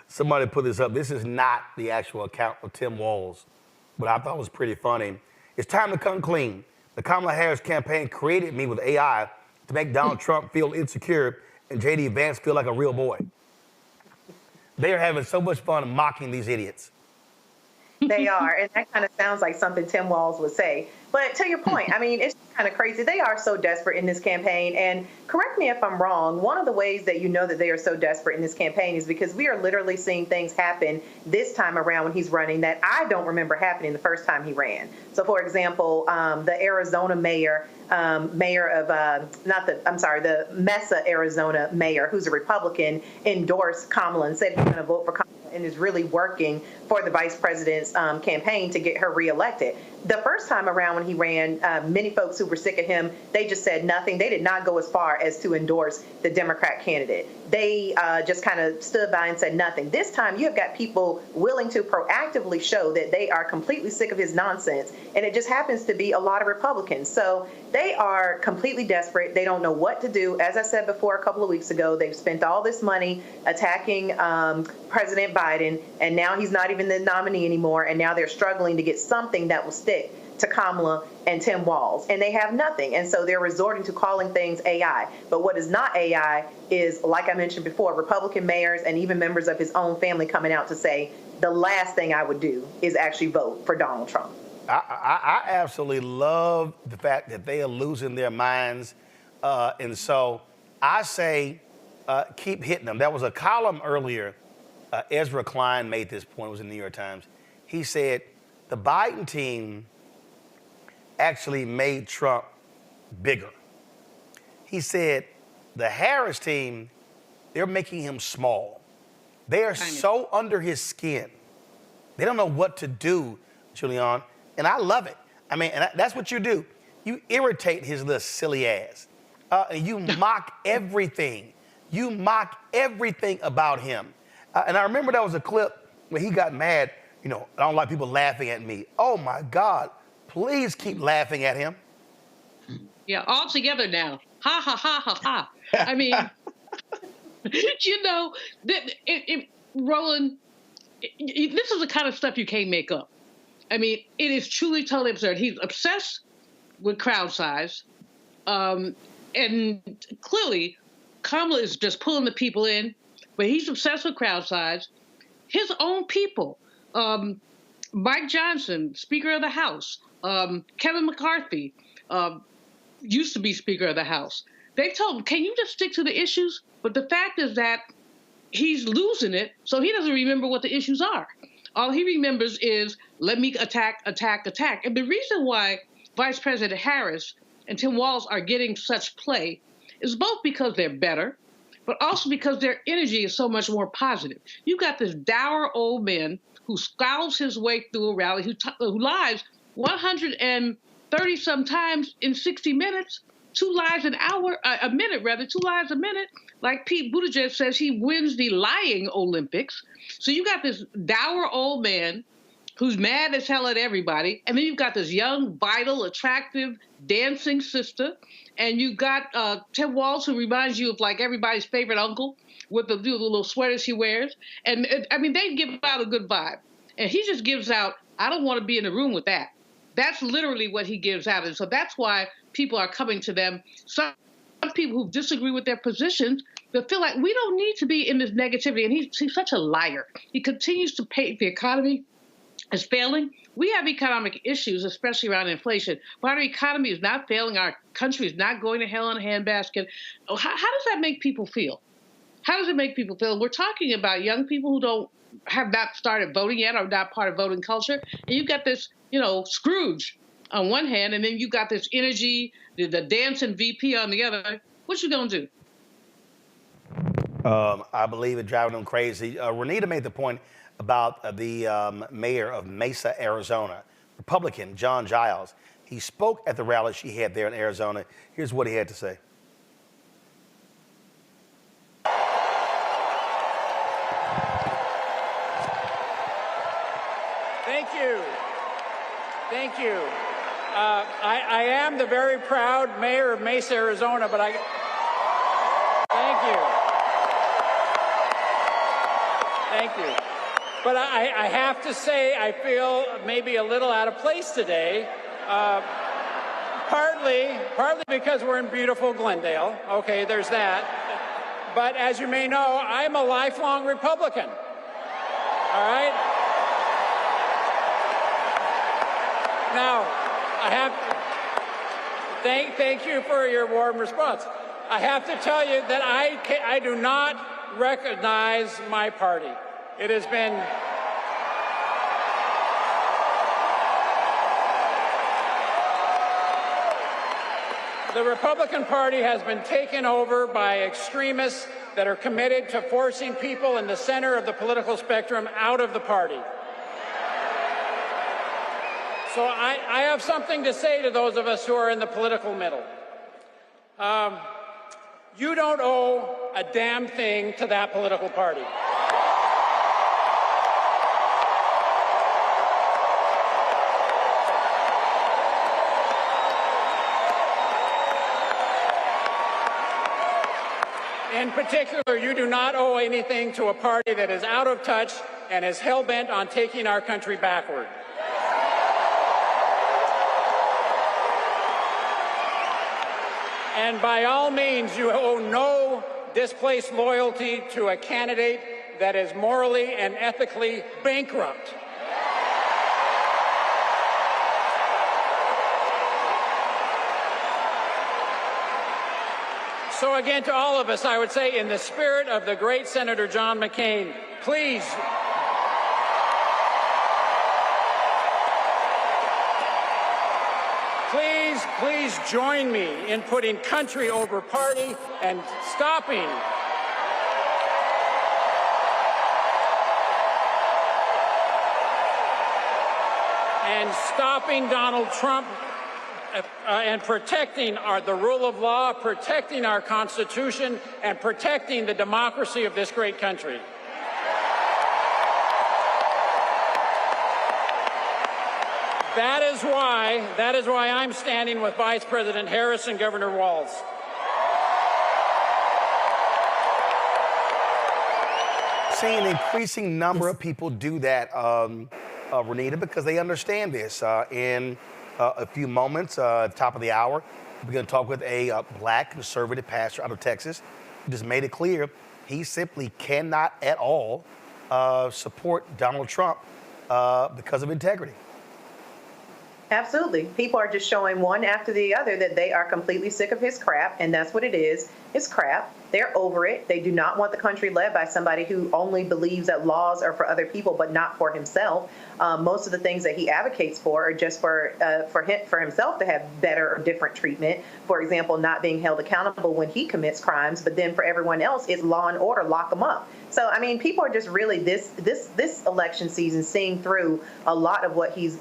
Somebody put this up. This is not the actual account of Tim Walz, but I thought it was pretty funny. It's time to come clean. The Kamala Harris campaign created me with AI to make Donald Trump feel insecure and J.D. Vance feel like a real boy. They are having so much fun mocking these idiots. They are, and that kind of sounds like something Tim Walz would say. But to your point, I mean, it's kind of crazy. They are so desperate in this campaign. And correct me if I'm wrong, one of the ways that you know that they are so desperate in this campaign is because we are literally seeing things happen this time around when he's running that I don't remember happening the first time he ran. So, for example, the Arizona mayor, the Mesa, Arizona mayor, who's a Republican, endorsed Kamala and said he's going to vote for Kamala and is really working for the vice president's campaign to get her reelected. the first time around when he ran, many folks who were sick of him, they just said nothing. They did not go as far as to endorse the Democrat candidate. They just kind of stood by and said nothing. This time, you have got people willing to proactively show that they are completely sick of his nonsense, and it just happens to be a lot of Republicans. So they are completely desperate. They don't know what to do. As I said before a couple of weeks ago, they've spent all this money attacking President Biden, and now he's not even the nominee anymore, and now they're struggling to get something that will stick to Kamala and Tim Walz, and they have nothing. And so they're resorting to calling things AI. But what is not AI is, like I mentioned before, Republican mayors and even members of his own family coming out to say, the last thing I would do is actually vote for Donald Trump. I absolutely love the fact that they are losing their minds. And so I say keep hitting them. There was a column earlier. Ezra Klein made this point. It was in the New York Times. He said, the Biden team actually made Trump bigger. He said the Harris team, they're making him small. They are so under his skin. They don't know what to do, Julian, and I love it. I mean, and that's what you do. You irritate his little silly ass. And you mock everything. You mock everything about him. And I remember there was a clip where he got mad. You know, I don't like people laughing at me. Oh, my God. Please keep laughing at him. Yeah, all together now. Ha, ha, ha, ha, ha. I mean, you know, Roland, this is the kind of stuff you can't make up. I mean, it is truly totally absurd. He's obsessed with crowd size. And clearly, Kamala is just pulling the people in, but he's obsessed with crowd size. His own people. Mike Johnson, Speaker of the House, Kevin McCarthy, used to be Speaker of the House. They told him, can you just stick to the issues? But the fact is that he's losing it, so he doesn't remember what the issues are. All he remembers is, let me attack, attack, attack. And the reason why Vice President Harris and Tim Walz are getting such play is both because they're better, but also because their energy is so much more positive. You've got this dour old man who scowls his way through a rally, who lies 130 some times in 60 minutes, 2 lies a minute, 2 lies a minute. Like Pete Buttigieg says, he wins the lying Olympics. So you got this dour old man who's mad as hell at everybody, and then you've got this young, vital, attractive, dancing sister, and you got Tim Walz, who reminds you of like everybody's favorite uncle with the little sweaters he wears. And I mean, they give out a good vibe. And he just gives out, I don't want to be in the room with that. That's literally what he gives out. And so that's why people are coming to them. Some people who disagree with their positions, they feel like we don't need to be in this negativity. And he's such a liar. He continues to paint the economy as failing. We have economic issues, especially around inflation. But our economy is not failing. Our country is not going to hell in a handbasket. How does that make people feel? How does it make people feel? We're talking about young people who have not started voting yet, or not part of voting culture. And you've got this, Scrooge on one hand, and then you've got this energy, the dancing VP on the other. What you gonna do? I believe it's driving them crazy. Renita made the point about the mayor of Mesa, Arizona, Republican John Giles. He spoke at the rally she had there in Arizona. Here's what he had to say. Thank you. I am the very proud mayor of Mesa, Arizona, but thank you. But I have to say, I feel maybe a little out of place today, partly because we're in beautiful Glendale. Okay, there's that. But as you may know, I'm a lifelong Republican. All right? Now, I have thank you for your warm response. I have to tell you that I do not recognize my party. It has been the Republican Party has been taken over by extremists that are committed to forcing people in the center of the political spectrum out of the party. So I have something to say to those of us who are in the political middle. You don't owe a damn thing to that political party. In particular, you do not owe anything to a party that is out of touch and is hell-bent on taking our country backward. And by all means, you owe no displaced loyalty to a candidate that is morally and ethically bankrupt. So again, to all of us, I would say, in the spirit of the great Senator John McCain, please, please join me in putting country over party and stopping Donald Trump and protecting the rule of law, protecting our Constitution, and protecting the democracy of this great country. That is why I'm standing with Vice President Harris and Governor Walz. Seeing an increasing number of people do that, Renita, because they understand this. In a few moments, top of the hour, we're going to talk with a black conservative pastor out of Texas who just made it clear he simply cannot at all support Donald Trump because of integrity. Absolutely. People are just showing one after the other that they are completely sick of his crap, and that's what it is. It's crap. They're over it. They do not want the country led by somebody who only believes that laws are for other people but not for himself. Most of the things that he advocates for are just for himself to have better or different treatment. For example, not being held accountable when he commits crimes, but then for everyone else, it's law and order, lock them up. So, I mean, people are just really this election season seeing through a lot of what he's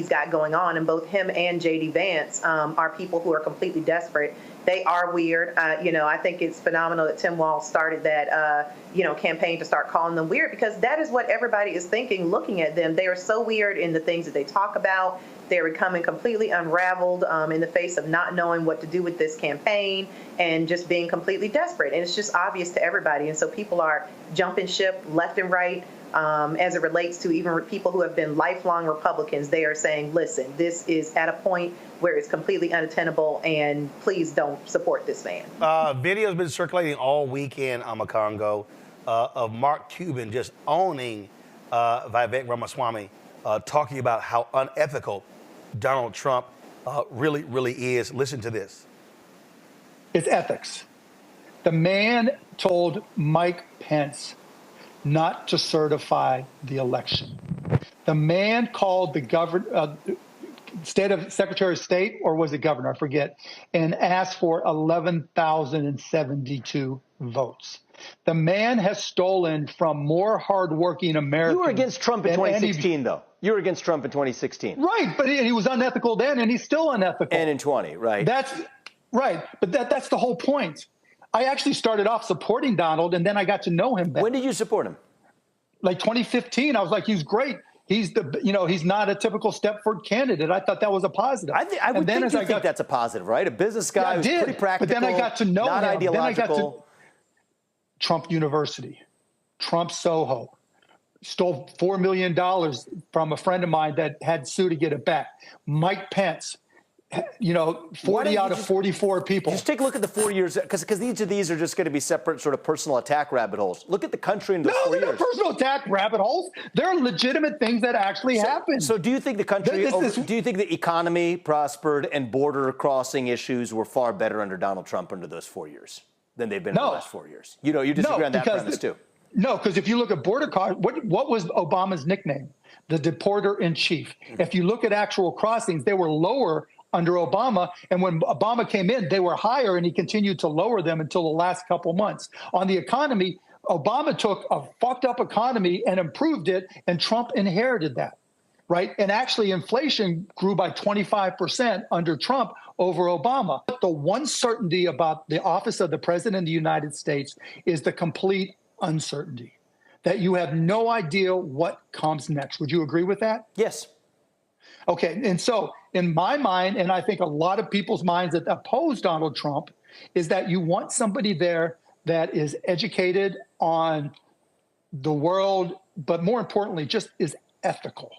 got going on, and both him and J.D. Vance are people who are completely desperate. They are weird. I think it's phenomenal that Tim Walz started that, campaign to start calling them weird, because that is what everybody is thinking looking at them. They are so weird in the things that they talk about. They're becoming completely unraveled in the face of not knowing what to do with this campaign and just being completely desperate. And it's just obvious to everybody. And so people are jumping ship left and right. As it relates to even people who have been lifelong Republicans, they are saying, listen, this is at a point where it's completely unattainable, and please don't support this man. Video has been circulating all weekend, Amakongo, of Mark Cuban just owning Vivek Ramaswamy, talking about how unethical Donald Trump really, really is. Listen to this. It's ethics. The man told Mike Pence not to certify the election. The man called the Secretary of State, or was it governor, I forget, and asked for 11,072 votes. The man has stolen from more hardworking Americans. You were against Trump in 2016, though. You were against Trump in 2016. Right, but he was unethical then, and he's still unethical. And in 20, right. That's right, but that's the whole point. I actually started off supporting Donald, and then I got to know him better. When did you support him? Like 2015, I was like, he's great. He's he's not a typical Stepford candidate. I thought that was a positive. I would think that's a positive, right? A business guy who's pretty practical. But then I got to know not him. Ideological. Then I got to Trump University, Trump Soho, stole $4 million from a friend of mine that had sued to get it back. Mike Pence, 40 out of 44 people. Just take a look at the 4 years, because each of these are just going to be separate sort of personal attack rabbit holes. Look at the country in those 4 years. No, they're not personal attack rabbit holes. They're legitimate things that actually happen. So do you think the country, do you think the economy prospered and border crossing issues were far better under Donald Trump under those 4 years than they've been in the last 4 years? You disagree on that premise too. No, because if you look at border crossing, what was Obama's nickname? The deporter in chief. If you look at actual crossings, they were lower under Obama, and when Obama came in, they were higher, and he continued to lower them until the last couple months. On the economy, Obama took a fucked up economy and improved it, and Trump inherited that. right? And actually, inflation grew by 25% under Trump over Obama. But the one certainty about the office of the President of the United States is the complete uncertainty, that you have no idea what comes next. Would you agree with that? Yes. Okay, and so in my mind, and I think a lot of people's minds that oppose Donald Trump, is that you want somebody there that is educated on the world, but more importantly, just is ethical,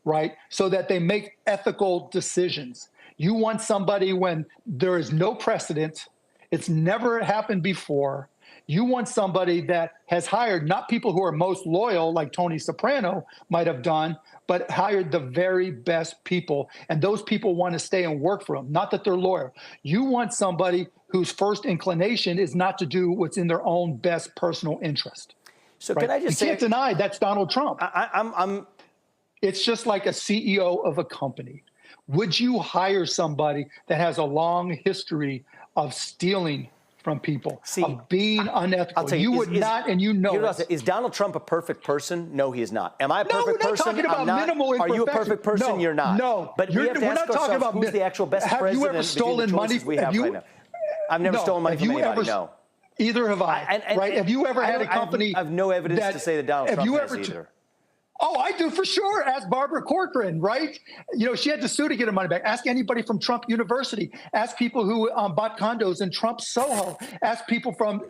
right? So that they make ethical decisions. You want somebody when there is no precedent, it's never happened before. You want somebody that has hired not people who are most loyal, like Tony Soprano might have done, but hired the very best people. And those people want to stay and work for them, not that they're loyal. You want somebody whose first inclination is not to do what's in their own best personal interest. So right? Can I just say— you can't deny that's Donald Trump. I'm It's just like a CEO of a company. Would you hire somebody that has a long history of stealing from people, of being unethical? I'll tell you, would not, and you know it. Is Donald Trump a perfect person? No, he is not. Am I a perfect we're not person? talking about I'm not. minimal Are you a perfect person? No, You're not. No. But we have to we're ask not talking ourselves about who's the actual best have president. You ever stolen money? We have right now. I've never stolen money from anybody. No. Either have I. Right? Have you ever had a company? I have no evidence to say that Donald Trump has either. Oh, I do for sure. Ask Barbara Corcoran, right? You know, she had to sue to get her money back. Ask anybody from Trump University. Ask people who bought condos in Trump Soho. Ask people from,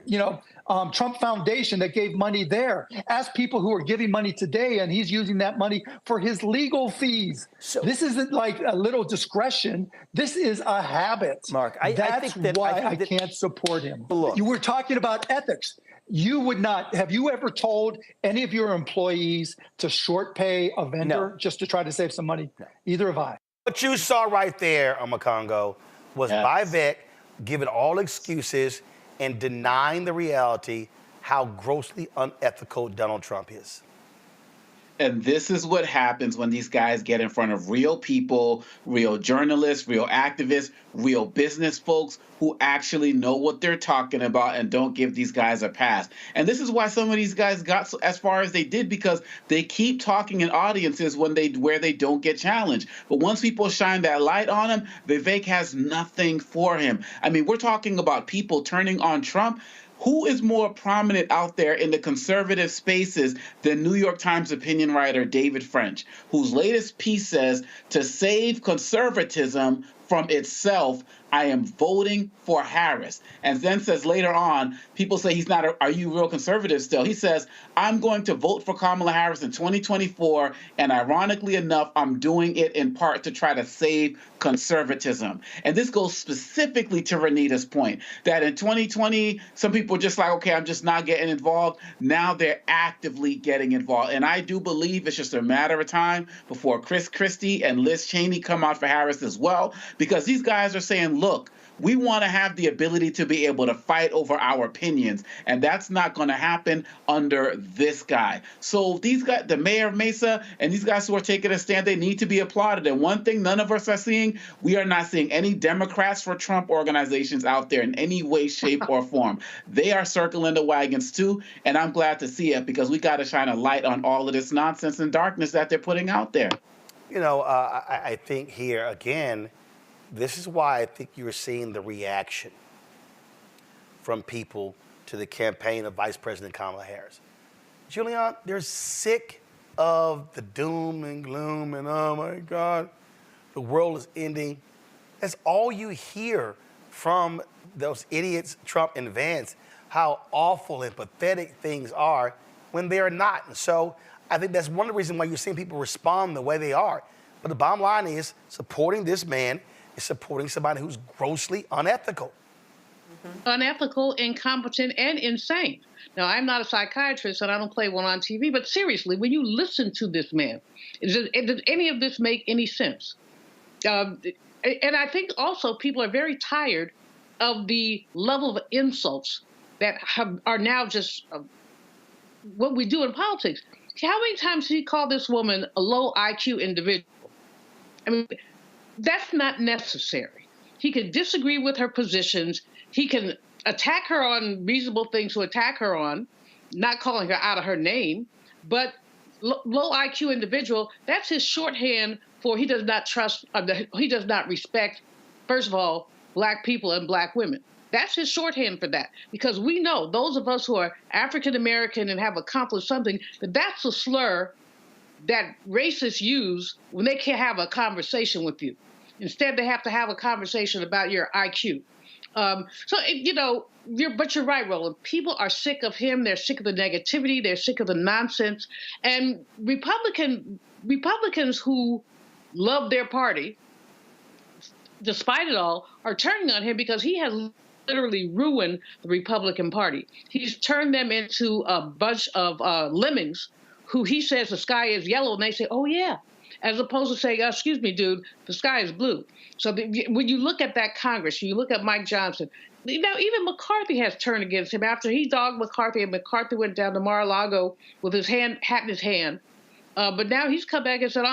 Trump Foundation that gave money there. Ask people who are giving money today, and he's using that money for his legal fees. So, this isn't like a little discretion. This is a habit. Mark, That's why I can't support him. Look, you were talking about ethics. You would not. Have you ever told any of your employees to short pay a vendor just to try to save some money? No. Either have I. What you saw right there, Makongo, was Vivek giving all excuses and denying the reality how grossly unethical Donald Trump is. And this is what happens when these guys get in front of real people, real journalists, real activists, real business folks who actually know what they're talking about and don't give these guys a pass. And this is why some of these guys got as far as they did, because they keep talking in audiences where they don't get challenged. But once people shine that light on him, Vivek has nothing for him. I mean, we're talking about people turning on Trump. Who is more prominent out there in the conservative spaces than New York Times opinion writer David French, whose latest piece says, to save conservatism from itself, I am voting for Harris. And then says later on, people say he's not, are you real conservative still? He says, I'm going to vote for Kamala Harris in 2024. And ironically enough, I'm doing it in part to try to save conservatism. And this goes specifically to Renita's point that in 2020, some people were just like, okay, I'm just not getting involved. Now they're actively getting involved. And I do believe it's just a matter of time before Chris Christie and Liz Cheney come out for Harris as well, because these guys are saying, look, we want to have the ability to be able to fight over our opinions, and that's not going to happen under this guy. So these guys, the mayor of Mesa, and these guys who are taking a stand, they need to be applauded. And one thing none of us are seeing, we are not seeing any Democrats for Trump organizations out there in any way, shape, or form. They are circling the wagons too, and I'm glad to see it, because we got to shine a light on all of this nonsense and darkness that they're putting out there. You know, I think here, again, this is why I think you're seeing the reaction from people to the campaign of Vice President Kamala Harris. Julian, they're sick of the doom and gloom and, oh my God, the world is ending. That's all you hear from those idiots, Trump and Vance, how awful and pathetic things are when they're not. And so I think that's one of the reasons why you're seeing people respond the way they are. But the bottom line is supporting this man is supporting somebody who's grossly unethical. Unethical, incompetent, and insane. Now, I'm not a psychiatrist and I don't play one on TV, but seriously, when you listen to this man, does any of this make any sense? And I think also people are very tired of the level of insults that are now just what we do in politics. How many times did he call this woman a low IQ individual? I mean, that's not necessary. He can disagree with her positions. He can attack her on reasonable things to attack her on, not calling her out of her name. But low IQ individual, that's his shorthand for he does not trust, he does not respect, first of all, Black people and Black women. That's his shorthand for that, because we know, those of us who are African American and have accomplished something, that's a slur that racists use when they can't have a conversation with you. Instead, they have to have a conversation about your IQ. But you're right, Roland. People are sick of him. They're sick of the negativity. They're sick of the nonsense. And Republicans who love their party, despite it all, are turning on him because he has literally ruined the Republican Party. He's turned them into a bunch of lemmings who he says the sky is yellow, and they say, oh, yeah, as opposed to saying, excuse me, dude, the sky is blue. So when you look at that Congress, you look at Mike Johnson, even McCarthy has turned against him after he dogged McCarthy, and McCarthy went down to Mar-a-Lago with his hat in his hand. But now he's come back and said,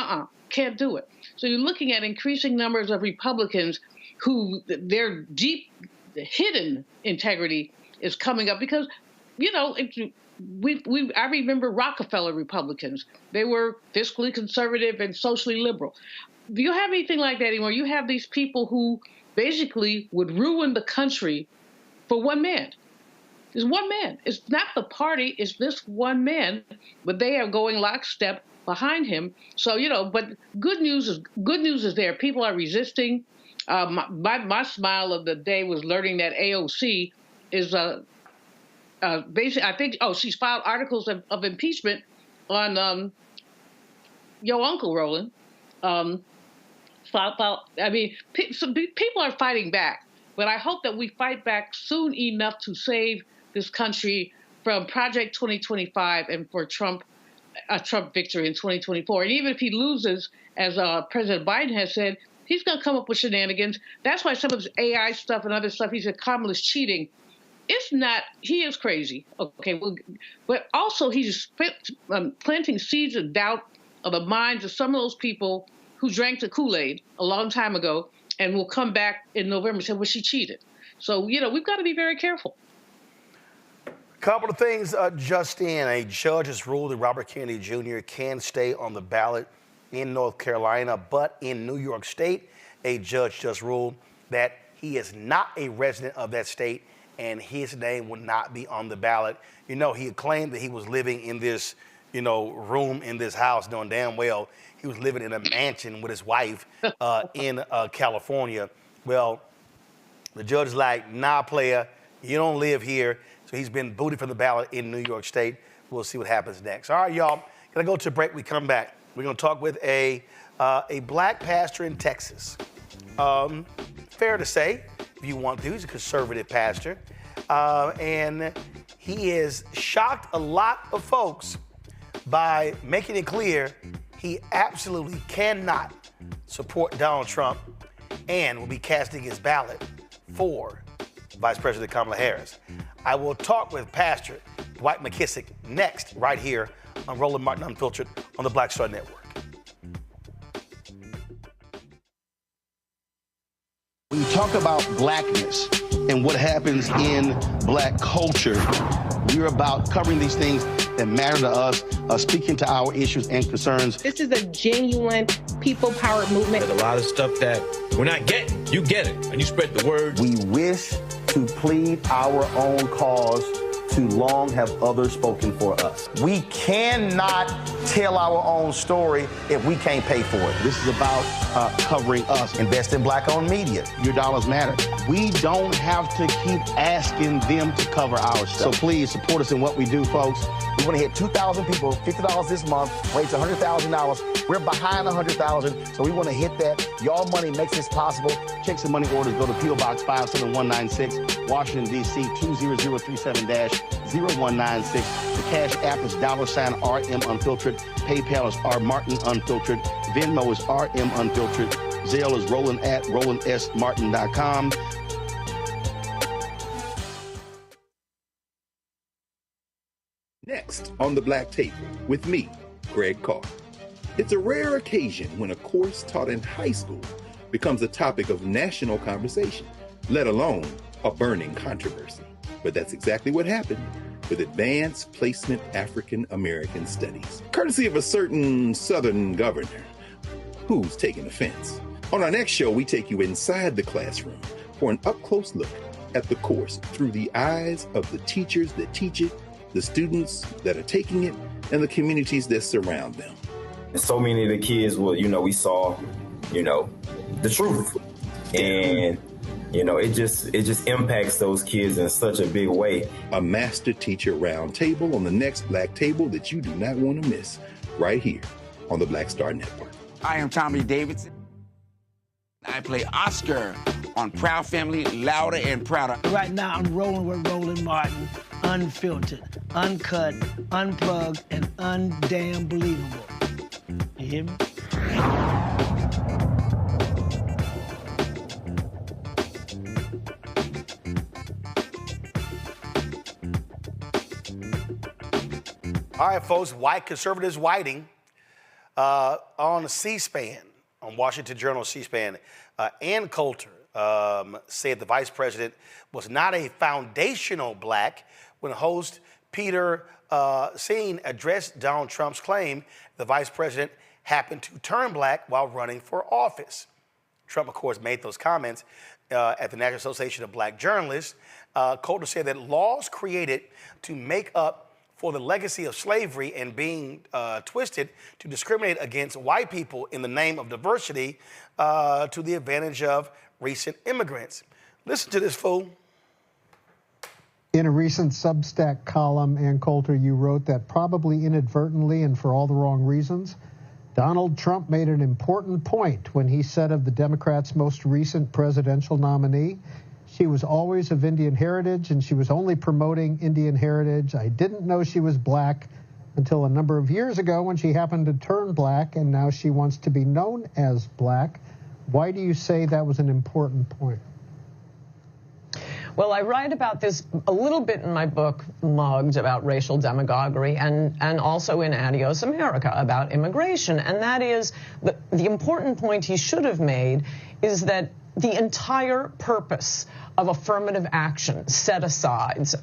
can't do it. So you're looking at increasing numbers of Republicans who their deep hidden integrity is coming up because, I remember Rockefeller Republicans. They were fiscally conservative and socially liberal. Do you have anything like that anymore? You have these people who basically would ruin the country for one man. It's one man. It's not the party. It's this one man. But they are going lockstep behind him. So, but good news is there. People are resisting. My smile of the day was learning that AOC is basically, I think, she's filed articles of impeachment on your uncle, Roland. People are fighting back, but I hope that we fight back soon enough to save this country from Project 2025 and for a Trump victory in 2024. And even if he loses, as President Biden has said, he's going to come up with shenanigans. That's why some of his AI stuff and other stuff, he said Kamala's cheating. It's not, he is crazy, okay, but also he's planting seeds of doubt of the minds of some of those people who drank the Kool-Aid a long time ago and will come back in November and say, well, she cheated. So, we've got to be very careful. Couple of things just in. A judge has ruled that Robert Kennedy Jr. can stay on the ballot in North Carolina, but in New York State, a judge just ruled that he is not a resident of that state and his name will not be on the ballot. He had claimed that he was living in this, room in this house, knowing damn well he was living in a mansion with his wife in California. Well, the judge is like, nah, player, you don't live here. So he's been booted from the ballot in New York State. We'll see what happens next. All right, y'all, gonna go to a break. We come back. We're gonna talk with a Black pastor in Texas. Fair to say, if you want to, he's a conservative pastor. And he has shocked a lot of folks by making it clear he absolutely cannot support Donald Trump and will be casting his ballot for Vice President Kamala Harris. I will talk with Pastor Dwight McKissick next, right here on Roland Martin Unfiltered on the Black Star Network. When you talk about blackness and what happens in Black culture, we're about covering these things that matter to us, speaking to our issues and concerns. This is a genuine people-powered movement. There's a lot of stuff that we're not getting. You get it, and you spread the word. We wish to plead our own cause. Too long have others spoken for us. We cannot tell our own story if we can't pay for it. This is about covering us. Invest in Black-owned media. Your dollars matter. We don't have to keep asking them to cover our stuff. So please support us in what we do, folks. We want to hit 2,000 people, $50 this month, raise $100,000. We're behind 100,000, so we want to hit that. Y'all money makes this possible. Checks and money orders go to P.O. Box 57196, Washington, D.C. 20037-0196. The Cash App is $RM Unfiltered. PayPal is R Martin Unfiltered. Venmo is RM Unfiltered. Zelle is Roland at RolandSMartin.com. Next on the Black Table with me, Greg Carr. It's a rare occasion when a course taught in high school becomes a topic of national conversation, let alone a burning controversy. But that's exactly what happened with Advanced Placement African American Studies, courtesy of a certain Southern governor who's taking offense. On our next show, we take you inside the classroom for an up-close look at the course through the eyes of the teachers that teach it, the students that are taking it, and the communities that surround them. So many of the kids we saw, the truth. And, it just impacts those kids in such a big way. A master-teacher roundtable on the next Black Table that you do not want to miss, right here on the Black Star Network. I am Tommy Davidson. I play Oscar on Proud Family, Louder and Prouder. Right now, I'm rolling with Roland Martin, unfiltered, uncut, unplugged, and undamn believable. You hear me? All right, folks, white conservatives whiting on C-SPAN, on Washington Journal C-SPAN. Ann Coulter said the vice president was not a foundational black when host Peter Seen addressed Donald Trump's claim the vice president happened to turn black while running for office. Trump, of course, made those comments at the National Association of Black Journalists. Coulter said that laws created to make up for the legacy of slavery and being twisted to discriminate against white people in the name of diversity to the advantage of recent immigrants. Listen to this fool. In a recent Substack column, Ann Coulter, you wrote that probably inadvertently and for all the wrong reasons, Donald Trump made an important point when he said of the Democrats' most recent presidential nominee, she was always of Indian heritage and she was only promoting Indian heritage. I didn't know she was black until a number of years ago when she happened to turn black, and now she wants to be known as black. Why do you say that was an important point? Well, I write about this a little bit in my book, Mugged, about racial demagoguery, and also in Adios America about immigration. And that is, the important point he should have made is that the entire purpose of affirmative action, set-asides,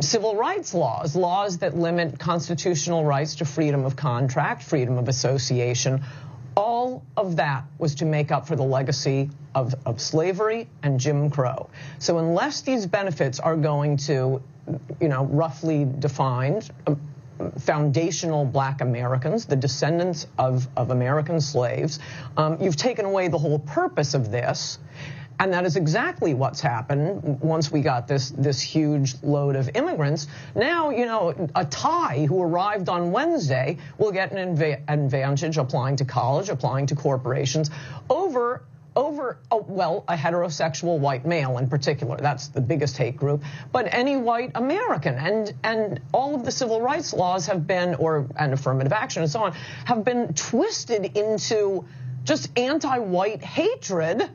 civil rights laws that limit constitutional rights to freedom of contract, freedom of association, all of that was to make up for the legacy of slavery and Jim Crow. So unless these benefits are going to, roughly defined, foundational black Americans, the descendants of American slaves, you've taken away the whole purpose of this. And that is exactly what's happened once we got this huge load of immigrants. Now, a Thai who arrived on Wednesday will get an advantage applying to college, applying to corporations over a heterosexual white male in particular. That's the biggest hate group. But any white American, and all of the civil rights laws have been, and affirmative action and so on, have been twisted into just anti-white hatred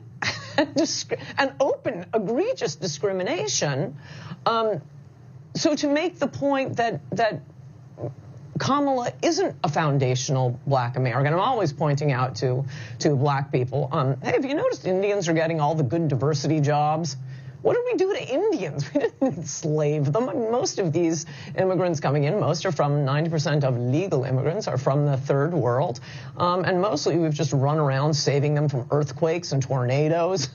and open, egregious discrimination. So to make the point that Kamala isn't a foundational black American, I'm always pointing out to black people, hey, have you noticed Indians are getting all the good diversity jobs? What did we do to Indians? We didn't enslave them. I mean, most of these immigrants coming in, 90% of legal immigrants are from the third world. And mostly we've just run around saving them from earthquakes and tornadoes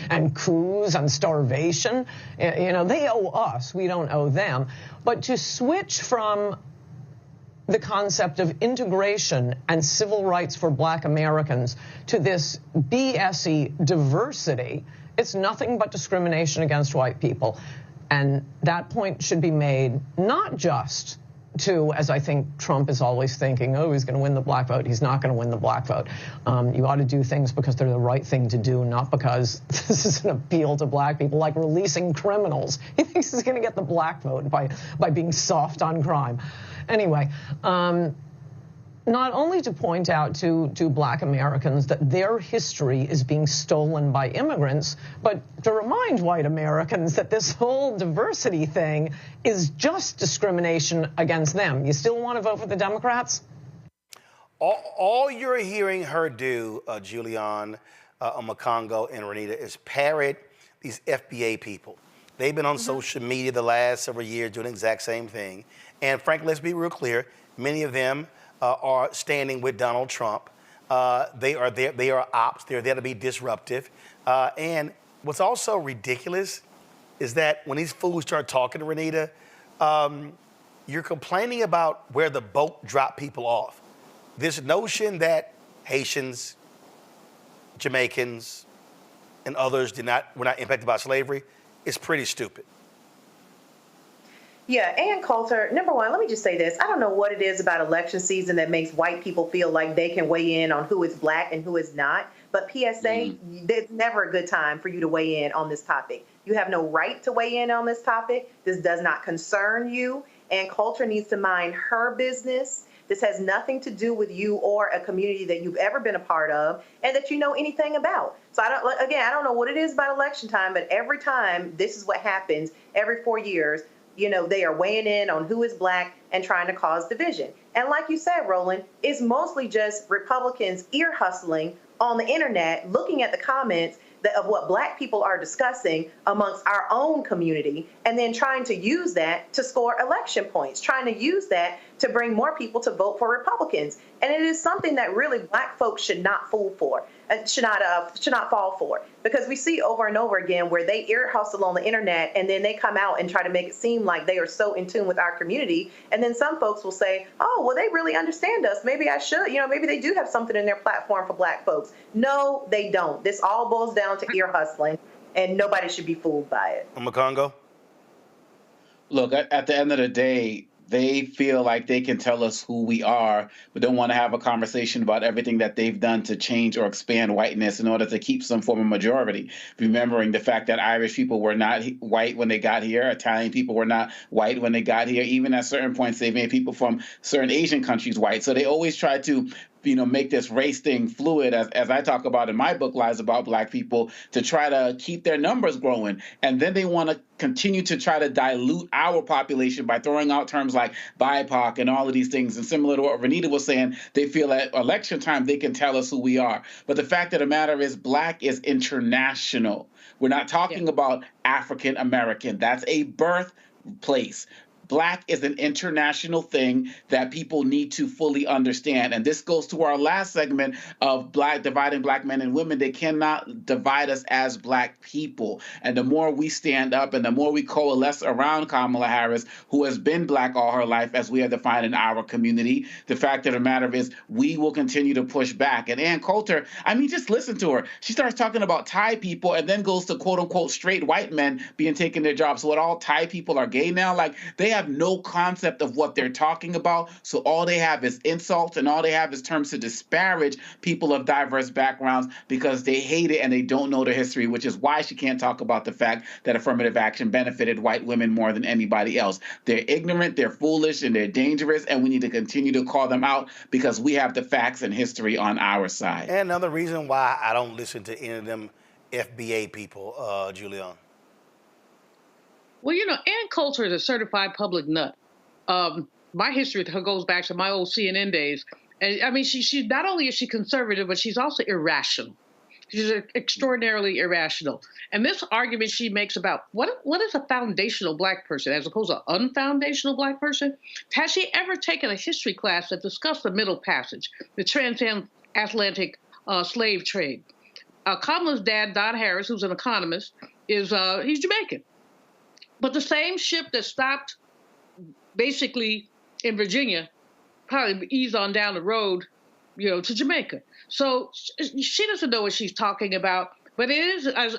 and coups and starvation. They owe us. We don't owe them. But to switch from the concept of integration and civil rights for black Americans to this BS-y diversity, it's nothing but discrimination against white people. And that point should be made not just to, as I think Trump is always thinking, oh, he's going to win the black vote. He's not going to win the black vote. You ought to do things because they're the right thing to do, not because this is an appeal to black people, like releasing criminals. He thinks he's going to get the black vote by being soft on crime. Anyway, not only to point out to black Americans that their history is being stolen by immigrants, but to remind white Americans that this whole diversity thing is just discrimination against them. You still want to vote for the Democrats? All you're hearing her do, Julianne, Makongo, and Renita, is parrot these FBA people. They've been on social media the last several years doing the exact same thing. And frankly, let's be real clear, many of them are standing with Donald Trump. They are there, they are ops, they're there to be disruptive. And what's also ridiculous is that when these fools start talking to Renita, you're complaining about where the boat dropped people off. This notion that Haitians, Jamaicans, and others were not impacted by slavery is pretty stupid. Yeah, Ann Coulter, number one, let me just say this. I don't know what it is about election season that makes white people feel like they can weigh in on who is black and who is not. But PSA, there's never a good time for you to weigh in on this topic. You have no right to weigh in on this topic. This does not concern you. Ann Coulter needs to mind her business. This has nothing to do with you or a community that you've ever been a part of and that you know anything about. So I don't know what it is about election time, but every time this is what happens every 4 years. You know, they are weighing in on who is black and trying to cause division. And like you said, Roland, it's mostly just Republicans ear hustling on the internet, looking at the comments of what black people are discussing amongst our own community, and then trying to use that to score election points, trying to use that to bring more people to vote for Republicans. And it is something that really black folks should not fall for, should not fall for, because we see over and over again where they ear hustle on the internet and then they come out and try to make it seem like they are so in tune with our community. And then some folks will say, oh, well, they really understand us. Maybe I should, maybe they do have something in their platform for black folks. No, they don't. This all boils down to ear hustling, and nobody should be fooled by it. Makongo? Look, at the end of the day, they feel like they can tell us who we are, but don't want to have a conversation about everything that they've done to change or expand whiteness in order to keep some form of majority. Remembering the fact that Irish people were not white when they got here, Italian people were not white when they got here. Even at certain points, they made people from certain Asian countries white. So they always try to make this race thing fluid, as I talk about in my book, Lies About Black People, to try to keep their numbers growing. And then they want to continue to try to dilute our population by throwing out terms like BIPOC and all of these things. And similar to what Renita was saying, they feel at election time they can tell us who we are. But the fact of the matter is, black is international. We're not talking about African American. That's a birthplace. Black is an international thing that people need to fully understand. And this goes to our last segment of dividing black men and women. They cannot divide us as black people. And the more we stand up and the more we coalesce around Kamala Harris, who has been black all her life, as we are defined in our community, the fact of the matter is we will continue to push back. And Ann Coulter, just listen to her. She starts talking about Thai people and then goes to quote unquote straight white men being taken their jobs. So what, all Thai people are gay now? Like, they have no concept of what they're talking about. So all they have is insults, and all they have is terms to disparage people of diverse backgrounds because they hate it and they don't know their history, which is why she can't talk about the fact that affirmative action benefited white women more than anybody else. They're ignorant, they're foolish, and they're dangerous, and we need to continue to call them out because we have the facts and history on our side. And another reason why I don't listen to any of them FBA people, Julian. Well, Ann Coulter is a certified public nut. My history with her goes back to my old CNN days. And she not only is she conservative, but she's also irrational. She's extraordinarily irrational. And this argument she makes about what is a foundational black person as opposed to an unfoundational black person? Has she ever taken a history class that discussed the Middle Passage, the transatlantic slave trade? Kamala's dad, Don Harris, who's an economist, he's Jamaican. But the same ship that stopped basically in Virginia probably eased on down the road, to Jamaica. So she doesn't know what she's talking about. But it is, as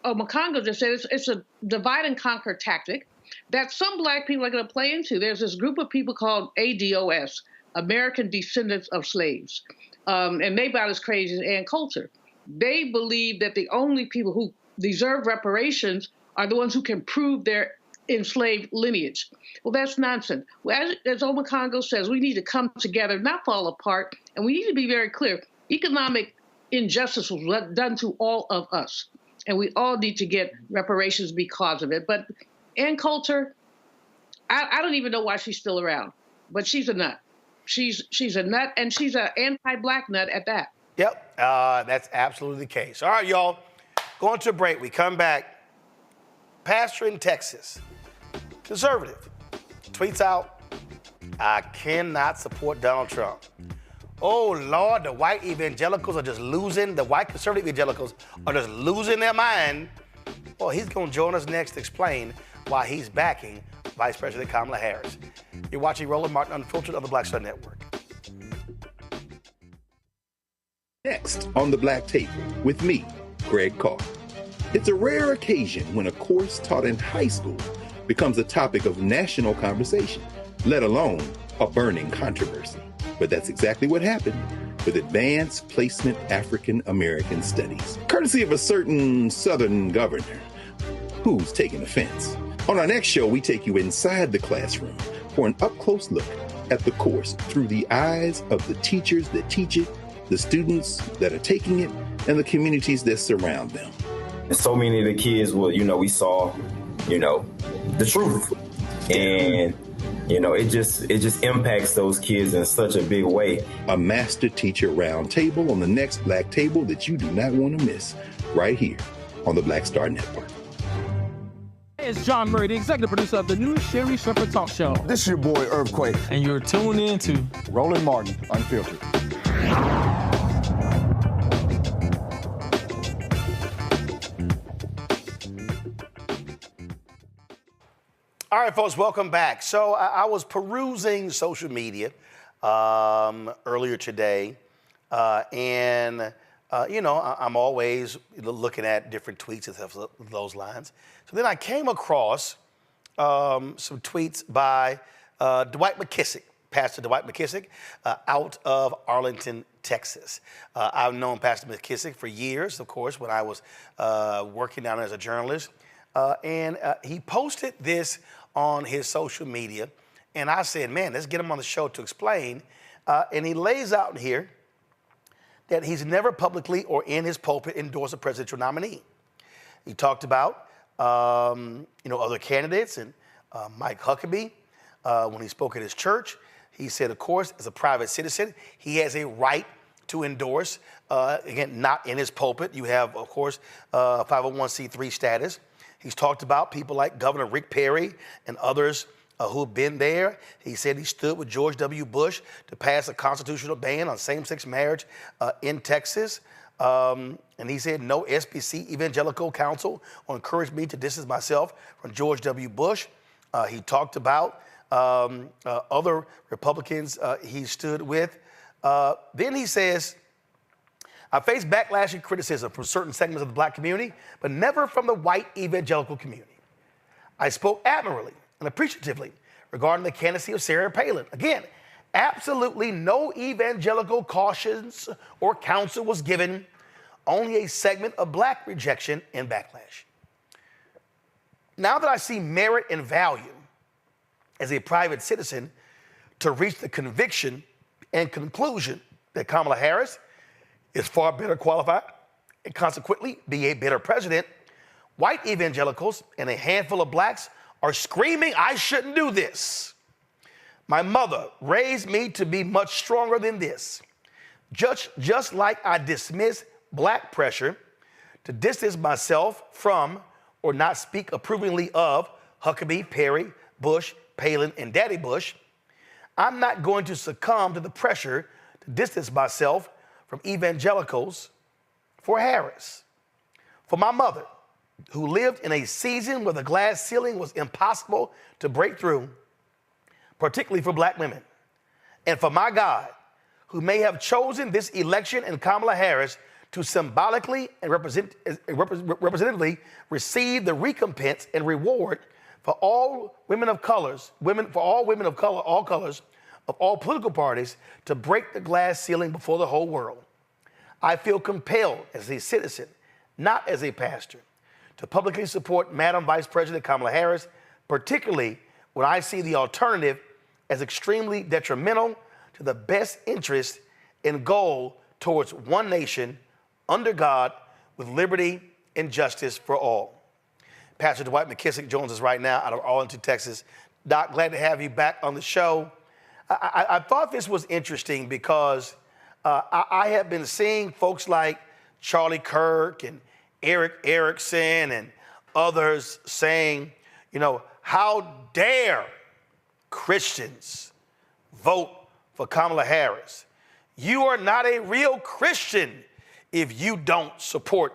Makongo just said, it's a divide and conquer tactic that some black people are going to play into. There's this group of people called ADOS, American Descendants of Slaves. And they about as crazy as Ann Coulter. They believe that the only people who deserve reparations are the ones who can prove their enslaved lineage. Well, that's nonsense. Well, as Makongo says, we need to come together, not fall apart, and we need to be very clear. Economic injustice was done to all of us, and we all need to get reparations because of it. But Ann Coulter, I don't even know why she's still around, but she's a nut. She's a nut, and she's an anti-black nut at that. Yep, that's absolutely the case. All right, y'all, going to a break. We come back. pastor in Texas, conservative, tweets out, I cannot support Donald Trump. Oh, Lord, the white evangelicals are just losing, the white conservative evangelicals are just losing their mind. Well, he's going to join us next to explain why he's backing Vice President Kamala Harris. You're watching Roland Martin Unfiltered on the Black Star Network. Next on the Black Table with me, Greg Carr. It's a rare occasion when a course taught in high school becomes a topic of national conversation, let alone a burning controversy. But that's exactly what happened with Advanced Placement African American Studies, courtesy of a certain Southern governor who's taking offense. On our next show, we take you inside the classroom for an up-close look at the course through the eyes of the teachers that teach it, the students that are taking it, and the communities that surround them. And so many of the kids we saw, the truth. And it just impacts those kids in such a big way. A master teacher roundtable on the next Black Table that you do not want to miss, right here on the Black Star Network. Hey, it's John Murray, the executive producer of the new Sherry Shepherd Talk Show. This is your boy, Earthquake. And you're tuned in to Roland Martin Unfiltered. All right, folks, welcome back. So I was perusing social media earlier today, and I'm always looking at different tweets and stuff along those lines. So then I came across some tweets by Dwight McKissick, Pastor Dwight McKissick, out of Arlington, Texas. I've known Pastor McKissick for years, of course, when I was working down there as a journalist. And he posted this on his social media. And I said, man, let's get him on the show to explain. And he lays out here that he's never publicly or in his pulpit endorsed a presidential nominee. He talked about, other candidates and Mike Huckabee when he spoke at his church. He said, of course, as a private citizen, he has a right to endorse, again, not in his pulpit. You have, of course, 501c3 status. He's talked about people like Governor Rick Perry and others who've been there. He said he stood with George W. Bush to pass a constitutional ban on same-sex marriage in Texas. And he said no SBC evangelical counsel will encourage me to distance myself from George W. Bush. He talked about other Republicans he stood with. Then he says, I face backlash and criticism from certain segments of the black community, but never from the white evangelical community. I spoke admirably and appreciatively regarding the candidacy of Sarah Palin. Again, absolutely no evangelical cautions or counsel was given, only a segment of black rejection and backlash. Now that I see merit and value as a private citizen to reach the conviction and conclusion that Kamala Harris is far better qualified and consequently be a better president, white evangelicals and a handful of blacks are screaming, I shouldn't do this. My mother raised me to be much stronger than this. Just like I dismiss black pressure to distance myself from or not speak approvingly of Huckabee, Perry, Bush, Palin, and Daddy Bush, I'm not going to succumb to the pressure to distance myself from evangelicals for Harris. For my mother, who lived in a season where the glass ceiling was impossible to break through, particularly for black women. And for my God, who may have chosen this election and Kamala Harris to symbolically and representatively receive the recompense and reward for all women of colors, all colors of all political parties to break the glass ceiling before the whole world. I feel compelled as a citizen, not as a pastor, to publicly support Madam Vice President Kamala Harris, particularly when I see the alternative as extremely detrimental to the best interest and goal towards one nation under God with liberty and justice for all. Pastor Dwight McKissick joins us right now out of Arlington, Texas. Doc, glad to have you back on the show. I thought this was interesting because I have been seeing folks like Charlie Kirk and Eric Erickson and others saying, how dare Christians vote for Kamala Harris? You are not a real Christian if you don't support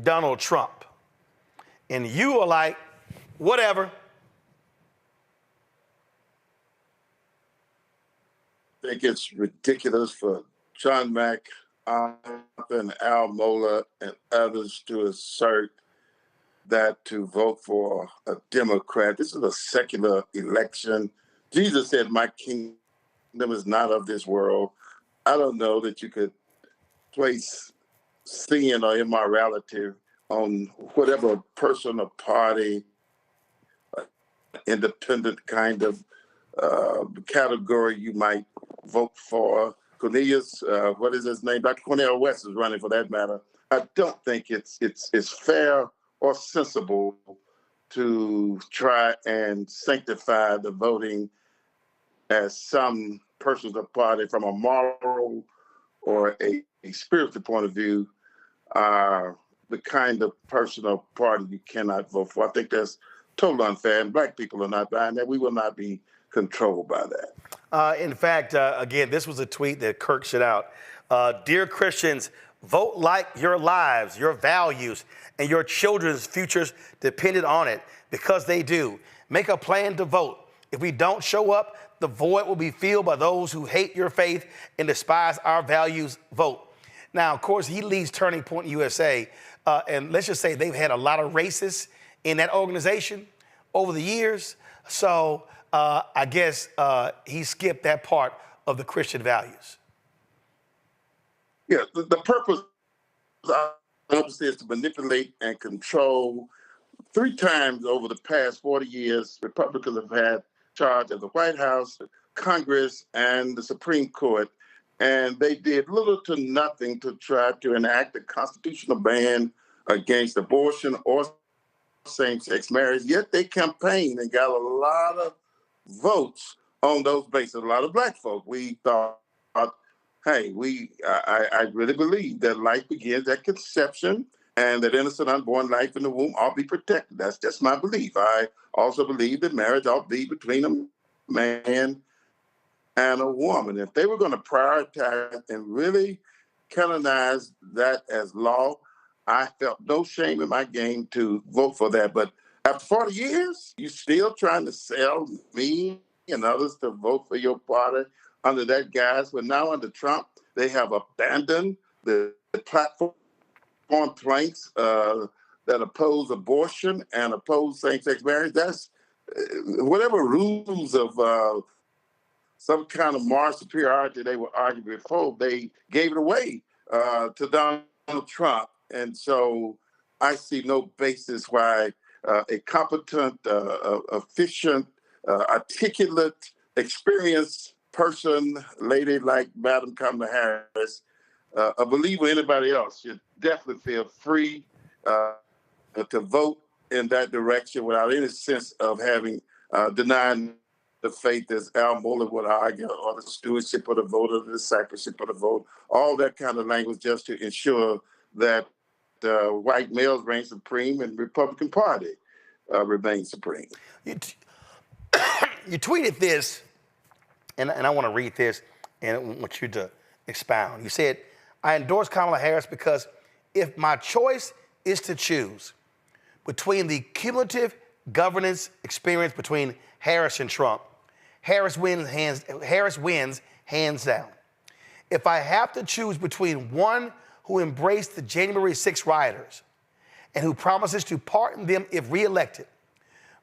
Donald Trump. And you are like, whatever. I think it's ridiculous for John MacArthur and Al Mohler and others to assert that to vote for a Democrat. This is a secular election. Jesus said, my kingdom is not of this world. I don't know that you could place sin or immorality on whatever person or party, independent kind of category you might vote for. Cornelius, what is his name? Dr. Cornel West is running for that matter. I don't think it's fair or sensible to try and sanctify the voting as some persons or party from a moral or a spiritual point of view are the kind of person or party you cannot vote for. I think that's totally unfair, and black people are not buying that. We will not be controlled by that. In fact, again, this was a tweet that Kirk shot out. Dear Christians, vote like your lives, your values, and your children's futures depended on it, because they do. Make a plan to vote. If we don't show up, the void will be filled by those who hate your faith and despise our values. Vote. Now, of course, he leads Turning Point USA, and let's just say they've had a lot of racists in that organization over the years. So I guess he skipped that part of the Christian values. Yeah, the purpose obviously is to manipulate and control. 3 times over the past 40 years, Republicans have had charge of the White House, Congress, and the Supreme Court, and they did little to nothing to try to enact a constitutional ban against abortion or same-sex marriage, yet they campaigned and got a lot of votes on those bases. A lot of black folk, we thought, hey, I really believe that life begins at conception and that innocent unborn life in the womb ought to be protected. That's just my belief. I also believe that marriage ought to be between a man and a woman. If they were going to prioritize and really canonize that as law, I felt no shame in my game to vote for that. But after 40 years, you still trying to sell me and others to vote for your party under that guise. But now under Trump, they have abandoned the platform planks that oppose abortion and oppose same-sex marriage. That's whatever rules of some kind of moral superiority they were arguing before, they gave it away to Donald Trump. And so I see no basis why a competent, efficient, articulate, experienced person, lady like Madam Kamala Harris, a believer, anybody else, should definitely feel free to vote in that direction without any sense of having denied the faith, as Al Mohler would argue, or the stewardship of the vote, or the discipleship of the vote, all that kind of language just to ensure that white males reign supreme and the Republican Party remains supreme. You tweeted this, and I want to read this, and I want you to expound. You said, I endorse Kamala Harris because if my choice is to choose between the cumulative governance experience between Harris and Trump, Harris wins hands down. If I have to choose between one who embraced the January 6 rioters and who promises to pardon them if reelected,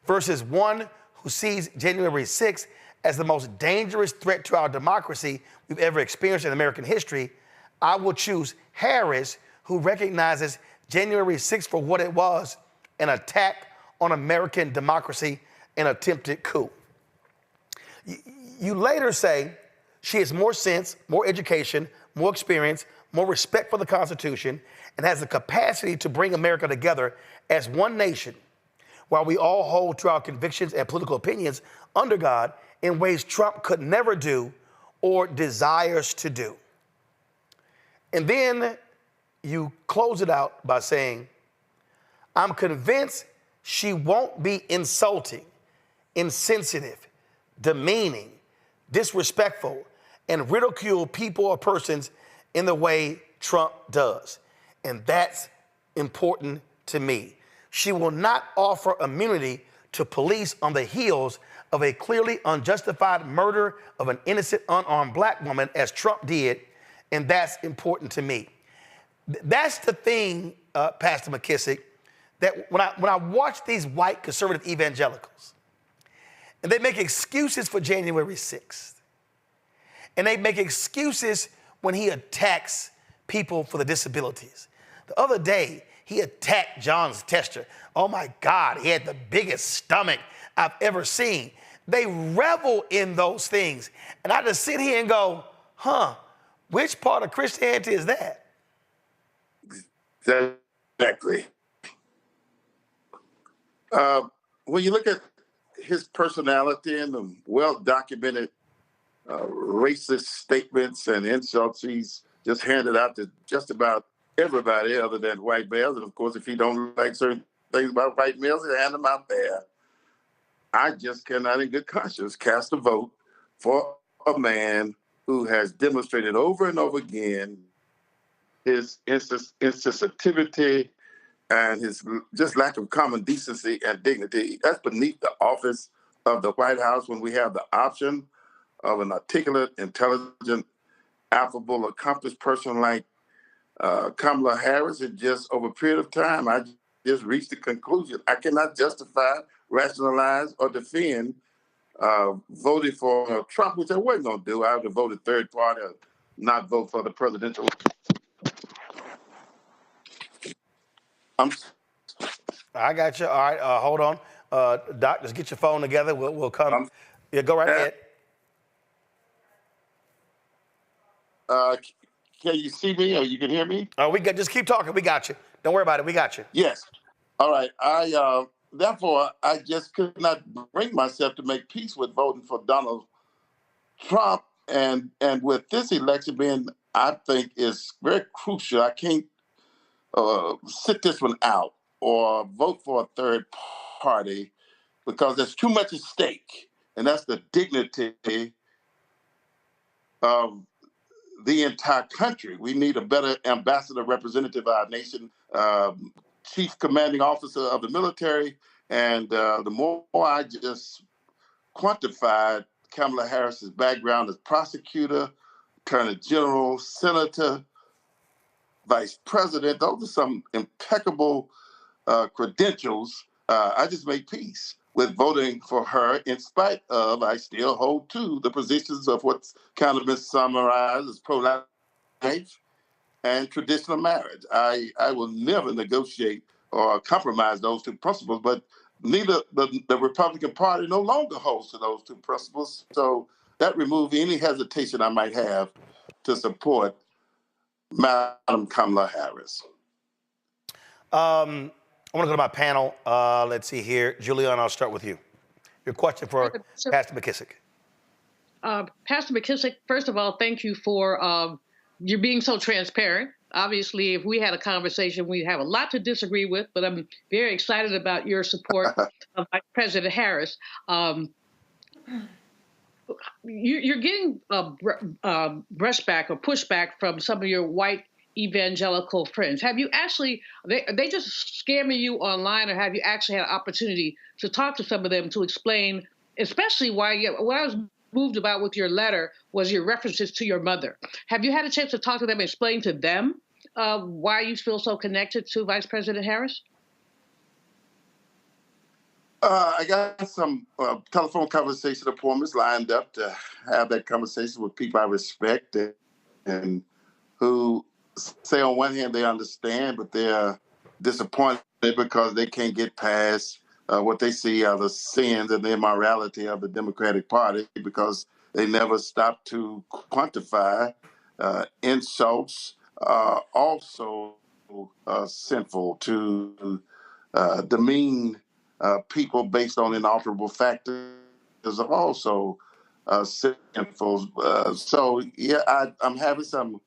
versus one who sees January 6 as the most dangerous threat to our democracy we've ever experienced in American history, I will choose Harris, who recognizes January 6 for what it was, an attack on American democracy, an attempted coup. You later say she has more sense, more education, more experience, more respect for the Constitution, and has the capacity to bring America together as one nation, while we all hold to our convictions and political opinions under God in ways Trump could never do or desires to do. And then you close it out by saying, I'm convinced She won't be insulting, insensitive, demeaning, disrespectful, and ridicule people or persons in the way Trump does. And that's important to me. She will not offer immunity to police on the heels of a clearly unjustified murder of an innocent, unarmed black woman, as Trump did, and that's important to me. That's the thing, Pastor McKissick, that when I watch these white conservative evangelicals, and they make excuses for January 6th, and they make excuses when he attacks people for the disabilities. The other day, he attacked John Tester. Oh my God, he had the biggest stomach I've ever seen. They revel in those things. And I just sit here and go, which part of Christianity is that? Exactly. When you look at his personality and the well-documented racist statements and insults he's just handed out to just about everybody other than white males, and of course, if he don't like certain things about white males, he hand them out there. I just cannot in good conscience cast a vote for a man who has demonstrated over and over again his insensitivity and his just lack of common decency and dignity. That's beneath the office of the White House when we have the option of an articulate, intelligent, affable, accomplished person like Kamala Harris. And just over a period of time, I just reached the conclusion I cannot justify, rationalize, or defend voting for Trump, which I wasn't going to do. I would have voted third party or not vote for the presidential. I got you. All right, hold on. Doc, just get your phone together. We'll come. Yeah, go right ahead. Can you see me or you can hear me? Oh, just keep talking. We got you. Don't worry about it. We got you. Yes. All right. Therefore, I just could not bring myself to make peace with voting for Donald Trump. And with this election being, I think, is very crucial. I can't sit this one out or vote for a third party because there's too much at stake. And that's the dignity of the entire country. We need a better ambassador representative of our nation, chief commanding officer of the military. And the more I just quantified Kamala Harris's background as prosecutor, attorney general, senator, vice president, those are some impeccable credentials. I just made peace with voting for her, in spite of I still hold to the positions of what's kind of been summarized as pro-life and traditional marriage. I will never negotiate or compromise those two principles, but neither the Republican Party no longer holds to those two principles. So that removed any hesitation I might have to support Madam Kamala Harris. I want to go to my panel. Let's see here. Julian, I'll start with you. Your question for Pastor McKissick. Pastor McKissick, first of all, thank you for you being so transparent. Obviously, if we had a conversation, we'd have a lot to disagree with, but I'm very excited about your support of Vice President Harris. You're getting brushback or pushback from some of your white evangelical friends. Have you actually, they just scamming you online, or have you actually had an opportunity to talk to some of them to explain, especially what I was moved about with your letter was your references to your mother. Have you had a chance to talk to them and explain to them why you feel so connected to Vice President Harris? I got some telephone conversation appointments lined up to have that conversation with people I respect and who say on one hand they understand, but they're disappointed because they can't get past what they see are the sins and the immorality of the Democratic Party because they never stop to quantify insults, also sinful to demean people based on inalterable factors are also sinful. So, yeah, I'm having some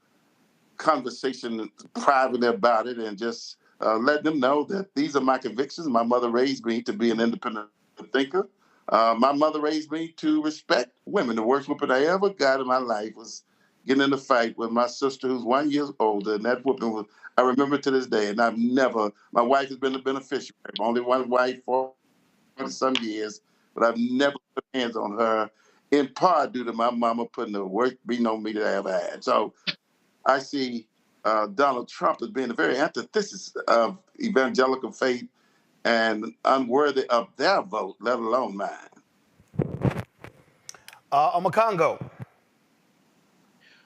conversation privately about it and just letting them know that these are my convictions. My mother raised me to be an independent thinker. My mother raised me to respect women. The worst whooping I ever got in my life was getting in a fight with my sister who's 1 year older, and that whooping was, I remember to this day, and my wife has been the beneficiary. Only one wife for some years, but I've never put hands on her, in part due to my mama putting the worst beating on me that I ever had. So I see Donald Trump as being the very antithesis of evangelical faith and unworthy of their vote, let alone mine. Omakongo.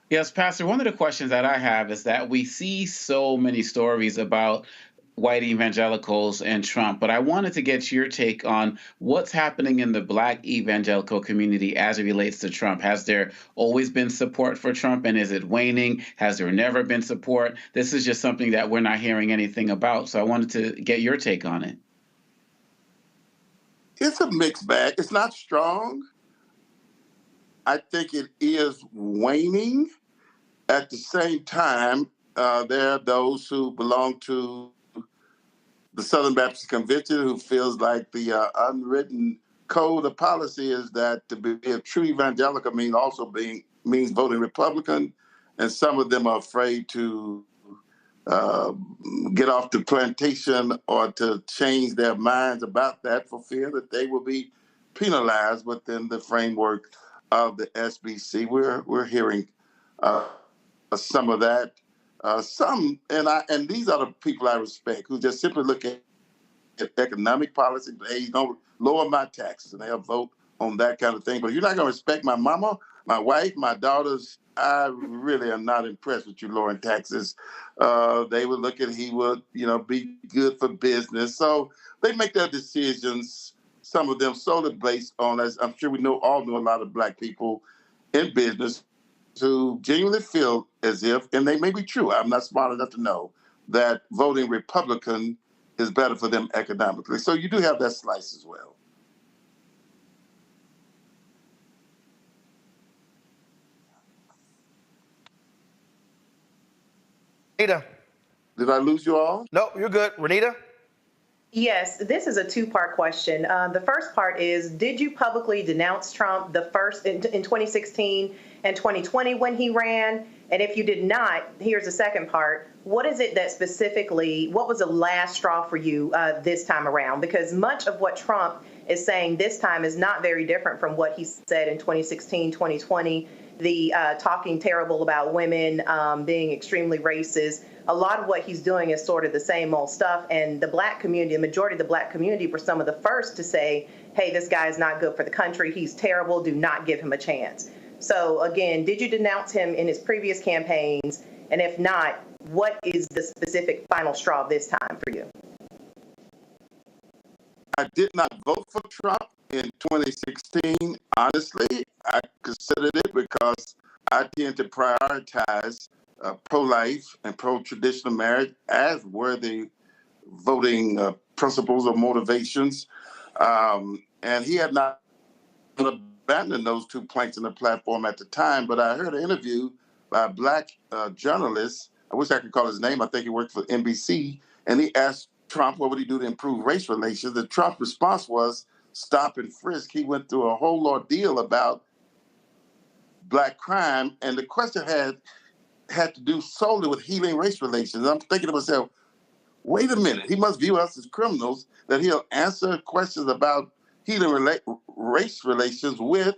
Yes, Pastor, one of the questions that I have is that we see so many stories about white evangelicals and Trump, but I wanted to get your take on what's happening in the Black evangelical community as it relates to Trump. Has there always been support for Trump, and is it waning? Has there never been support? This is just something that we're not hearing anything about, so I wanted to get your take on it. It's a mixed bag. It's not strong. I think it is waning. At the same time, there are those who belong to the Southern Baptist Convention who feels like the unwritten code of policy is that to be a true evangelical means voting Republican, and some of them are afraid to get off the plantation or to change their minds about that for fear that they will be penalized within the framework of the SBC. We're hearing some of that. And these are the people I respect who just simply look at economic policy. They don't lower my taxes, and they'll vote on that kind of thing. But if you're not going to respect my mama, my wife, my daughters, I really am not impressed with you lowering taxes. They would look at he would, be good for business. So they make their decisions, some of them solely based on, as I'm sure we all know a lot of Black people in business who genuinely feel as if, and they may be true, I'm not smart enough to know, that voting Republican is better for them economically. So you do have that slice as well. Renita. Did I lose you all? No, you're good. Renita? Yes, this is a two-part question. The first part is, did you publicly denounce Trump in 2016 and 2020 when he ran? And if you did not, here's the second part. What is it that what was the last straw for you this time around? Because much of what Trump is saying this time is not very different from what he said in 2016, 2020, the talking terrible about women, being extremely racist. A lot of what he's doing is sort of the same old stuff. And the Black community, the majority of the Black community were some of the first to say, hey, this guy is not good for the country. He's terrible. Do not give him a chance. So again, did you denounce him in his previous campaigns? And if not, what is the specific final straw this time for you? I did not vote for Trump in 2016. Honestly, I considered it because I tend to prioritize pro-life and pro-traditional marriage as worthy voting principles or motivations. And he had not abandoned those two planks in the platform at the time, but I heard an interview by a Black journalist. I wish I could call his name. I think he worked for NBC. And he asked Trump, what would he do to improve race relations? The Trump response was stop and frisk. He went through a whole ordeal about Black crime. And the question had to do solely with healing race relations. I'm thinking to myself, wait a minute, he must view us as criminals, that he'll answer questions about healing race relations with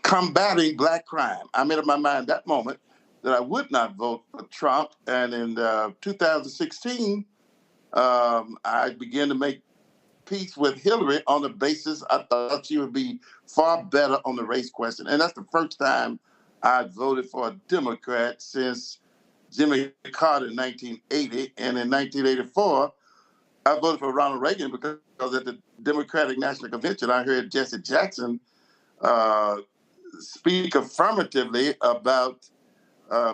combating Black crime. I made up my mind that moment that I would not vote for Trump. And in 2016, I began to make peace with Hillary on the basis I thought she would be far better on the race question. And that's the first time I voted for a Democrat since Jimmy Carter in 1980. And in 1984, I voted for Ronald Reagan because at the Democratic National Convention, I heard Jesse Jackson speak affirmatively about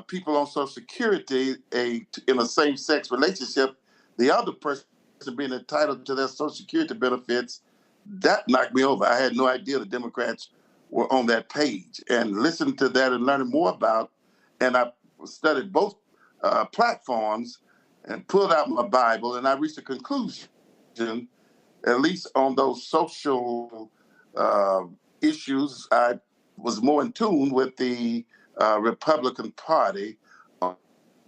people on Social Security in a same-sex relationship, the other person being entitled to their Social Security benefits. That knocked me over. I had no idea the Democrats were on that page. And listening to that and learning more about, and I studied both platforms and pulled out my Bible, and I reached a conclusion, at least on those social issues. I was more in tune with the Republican Party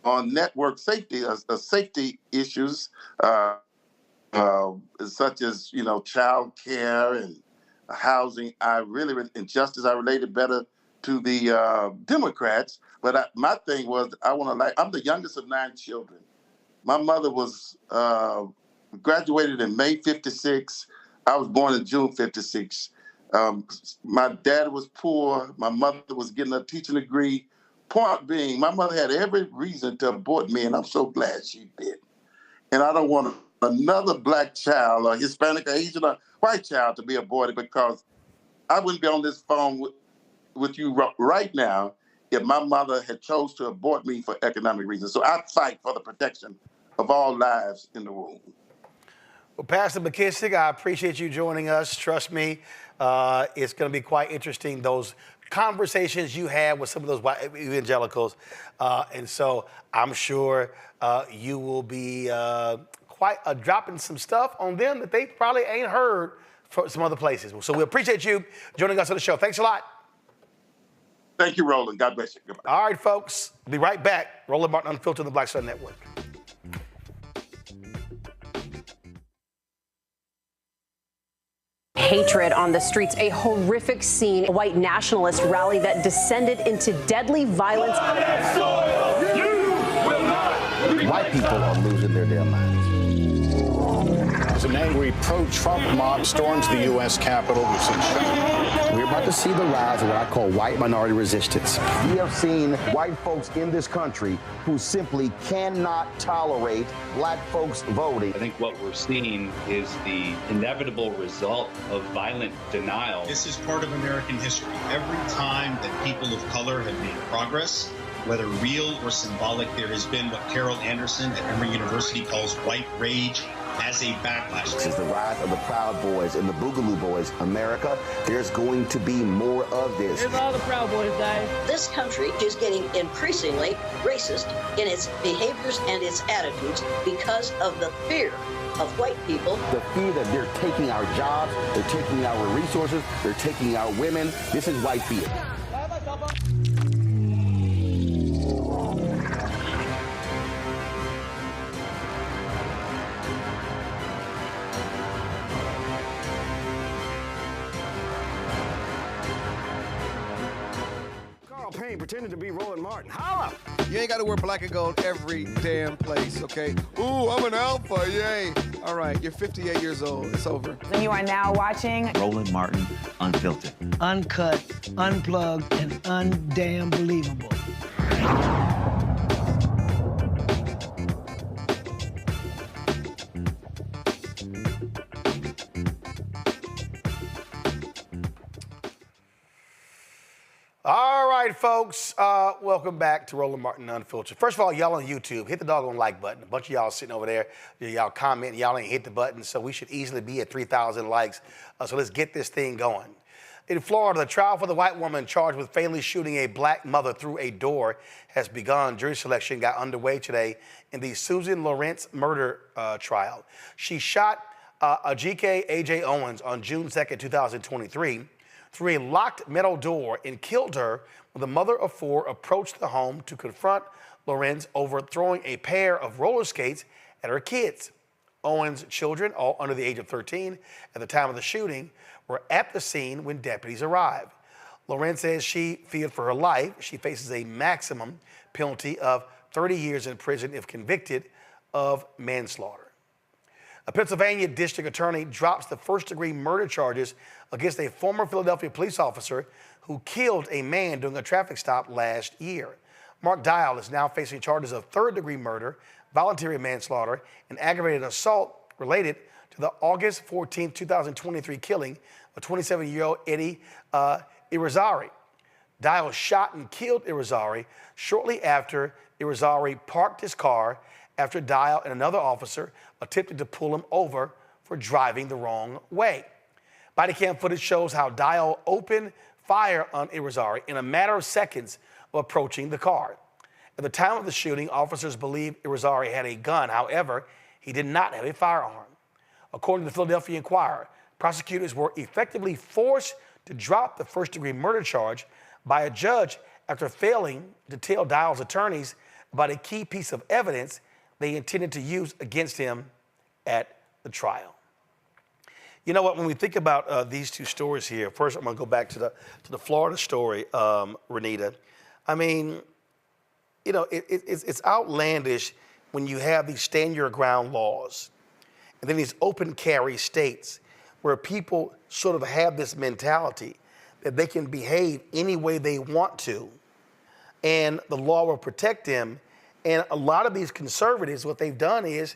on network safety, safety issues such as, child care and housing. Injustice, I related better to the Democrats. But my thing was, I'm the youngest of 9 children. My mother was graduated in May '56. I was born in June '56. My dad was poor. My mother was getting a teaching degree. Point being, my mother had every reason to abort me, and I'm so glad she did. And I don't want another black child, or Hispanic, or Asian, or white child to be aborted, because I wouldn't be on this phone with you right now if my mother had chose to abort me for economic reasons. So I fight for the protection of all lives in the womb. Well, Pastor McKissick, I appreciate you joining us. Trust me, it's going to be quite interesting, those conversations you had with some of those white evangelicals. And so I'm sure you will be dropping some stuff on them that they probably ain't heard from some other places. So we appreciate you joining us on the show. Thanks a lot. Thank you, Roland. God bless you. Goodbye. All right, folks. Be right back. Roland Martin Unfiltered on the Black Star Network. Hatred on the streets, a horrific scene, a white nationalist rally that descended into deadly violence. White people are losing their damn minds. As an angry pro-Trump mob storms the U.S. Capitol, we're about to see the rise of what I call white minority resistance. We have seen white folks in this country who simply cannot tolerate black folks voting. I think what we're seeing is the inevitable result of violent denial. This is part of American history. Every time that people of color have made progress, whether real or symbolic, there has been what Carol Anderson at Emory University calls white rage as a backlash. This is the rise of the Proud Boys and the Boogaloo Boys. America, there's going to be more of this. Here's all the Proud Boys, guys. This country is getting increasingly racist in its behaviors and its attitudes because of the fear of white people. The fear that they're taking our jobs, they're taking our resources, they're taking our women. This is white fear. Pretending to be Roland Martin. Holla! You ain't got to wear black and gold every damn place, okay? Ooh, I'm an alpha, yay! All right, you're 58 years old. It's over. And you are now watching Roland Martin Unfiltered. Uncut, unplugged, and undamn believable. All right, folks, welcome back to Roland Martin Unfiltered. First of all, y'all on YouTube, hit the doggone like button. A bunch of y'all sitting over there, y'all commenting, y'all ain't hit the button, so we should easily be at 3,000 likes. So let's get this thing going. In Florida, the trial for the white woman charged with fatally shooting a black mother through a door has begun. Jury selection got underway today in the Susan Lawrence murder trial. She shot Ajike A.J. Owens on June 2nd, 2023, through a locked metal door and killed her when the mother of 4 approached the home to confront Lawrence over throwing a pair of roller skates at her kids. Owens' children, all under the age of 13 at the time of the shooting, were at the scene when deputies arrived. Lawrence says she feared for her life. She faces a maximum penalty of 30 years in prison if convicted of manslaughter. A Pennsylvania district attorney drops the first-degree murder charges against a former Philadelphia police officer who killed a man during a traffic stop last year. Mark Dial is now facing charges of third-degree murder, voluntary manslaughter, and aggravated assault related to the August 14, 2023 killing of 27-year-old Eddie Irizarry. Dial shot and killed Irizarry shortly after Irizarry parked his car after Dial and another officer attempted to pull him over for driving the wrong way. Body cam footage shows how Dial opened fire on Irizarry in a matter of seconds of approaching the car. At the time of the shooting, officers believe Irizarry had a gun. However, he did not have a firearm. According to the Philadelphia Inquirer, prosecutors were effectively forced to drop the first-degree murder charge by a judge after failing to tell Dial's attorneys about a key piece of evidence they intended to use against him at the trial. You know what? When we think about these two stories here, first I'm going to go back to the Florida story, Renita. I mean, you know, it's outlandish when you have these stand your ground laws and then these open carry states where people sort of have this mentality that they can behave any way they want to and the law will protect them. And a lot of these conservatives, what they've done is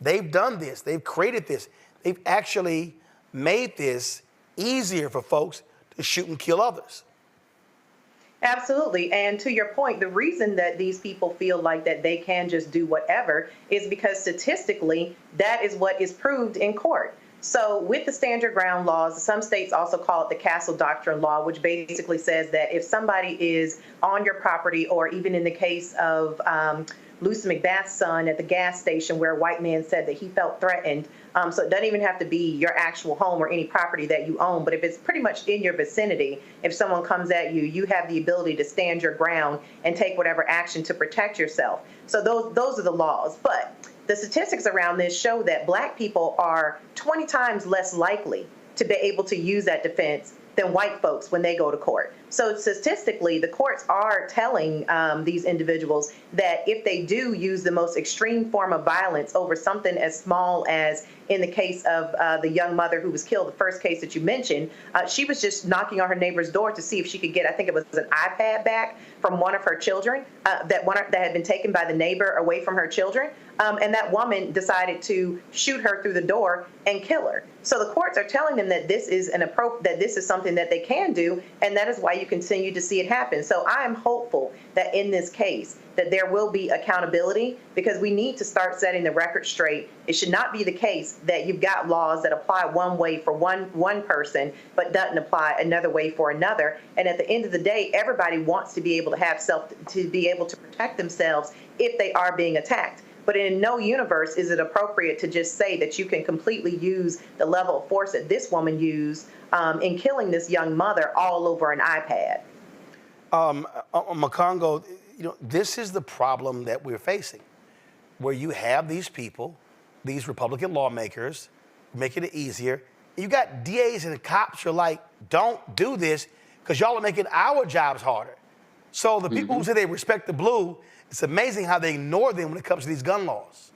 they've done this. They've created this. They've actually made this easier for folks to shoot and kill others. Absolutely. And to your point, the reason that these people feel like that they can just do whatever is because statistically, that is what is proved in court. So with the stand your ground laws, some states also call it the Castle Doctrine law, which basically says that if somebody is on your property, or even in the case of Lucy McBath's son at the gas station where a white man said that he felt threatened. So it doesn't even have to be your actual home or any property that you own, but if it's pretty much in your vicinity, if someone comes at you, you have the ability to stand your ground and take whatever action to protect yourself. So those are the laws. But the statistics around this show that Black people are 20 times less likely to be able to use that defense than white folks when they go to court. So statistically, the courts are telling these individuals that if they do use the most extreme form of violence over something as small as in the case of the young mother who was killed, the first case that you mentioned, she was just knocking on her neighbor's door to see if she could get, I think it was an iPad back from one of her children that had been taken by the neighbor away from her children. And that woman decided to shoot her through the door and kill her. So the courts are telling them that this is that this is something that they can do, and that is why you continue to see it happen. So I am hopeful that in this case that there will be accountability, because we need to start setting the record straight. It should not be the case that you've got laws that apply one way for one person, but doesn't apply another way for another. And at the end of the day, everybody wants to be able to have to be able to protect themselves if they are being attacked. But in no universe is it appropriate to just say that you can completely use the level of force that this woman used in killing this young mother all over an iPad. Makongo, you know, this is the problem that we're facing, where you have these people, these Republican lawmakers, making it easier. You got DAs and cops who are like, don't do this because y'all are making our jobs harder. So the people who say they respect the blue, it's amazing how they ignore them when it comes to these gun laws.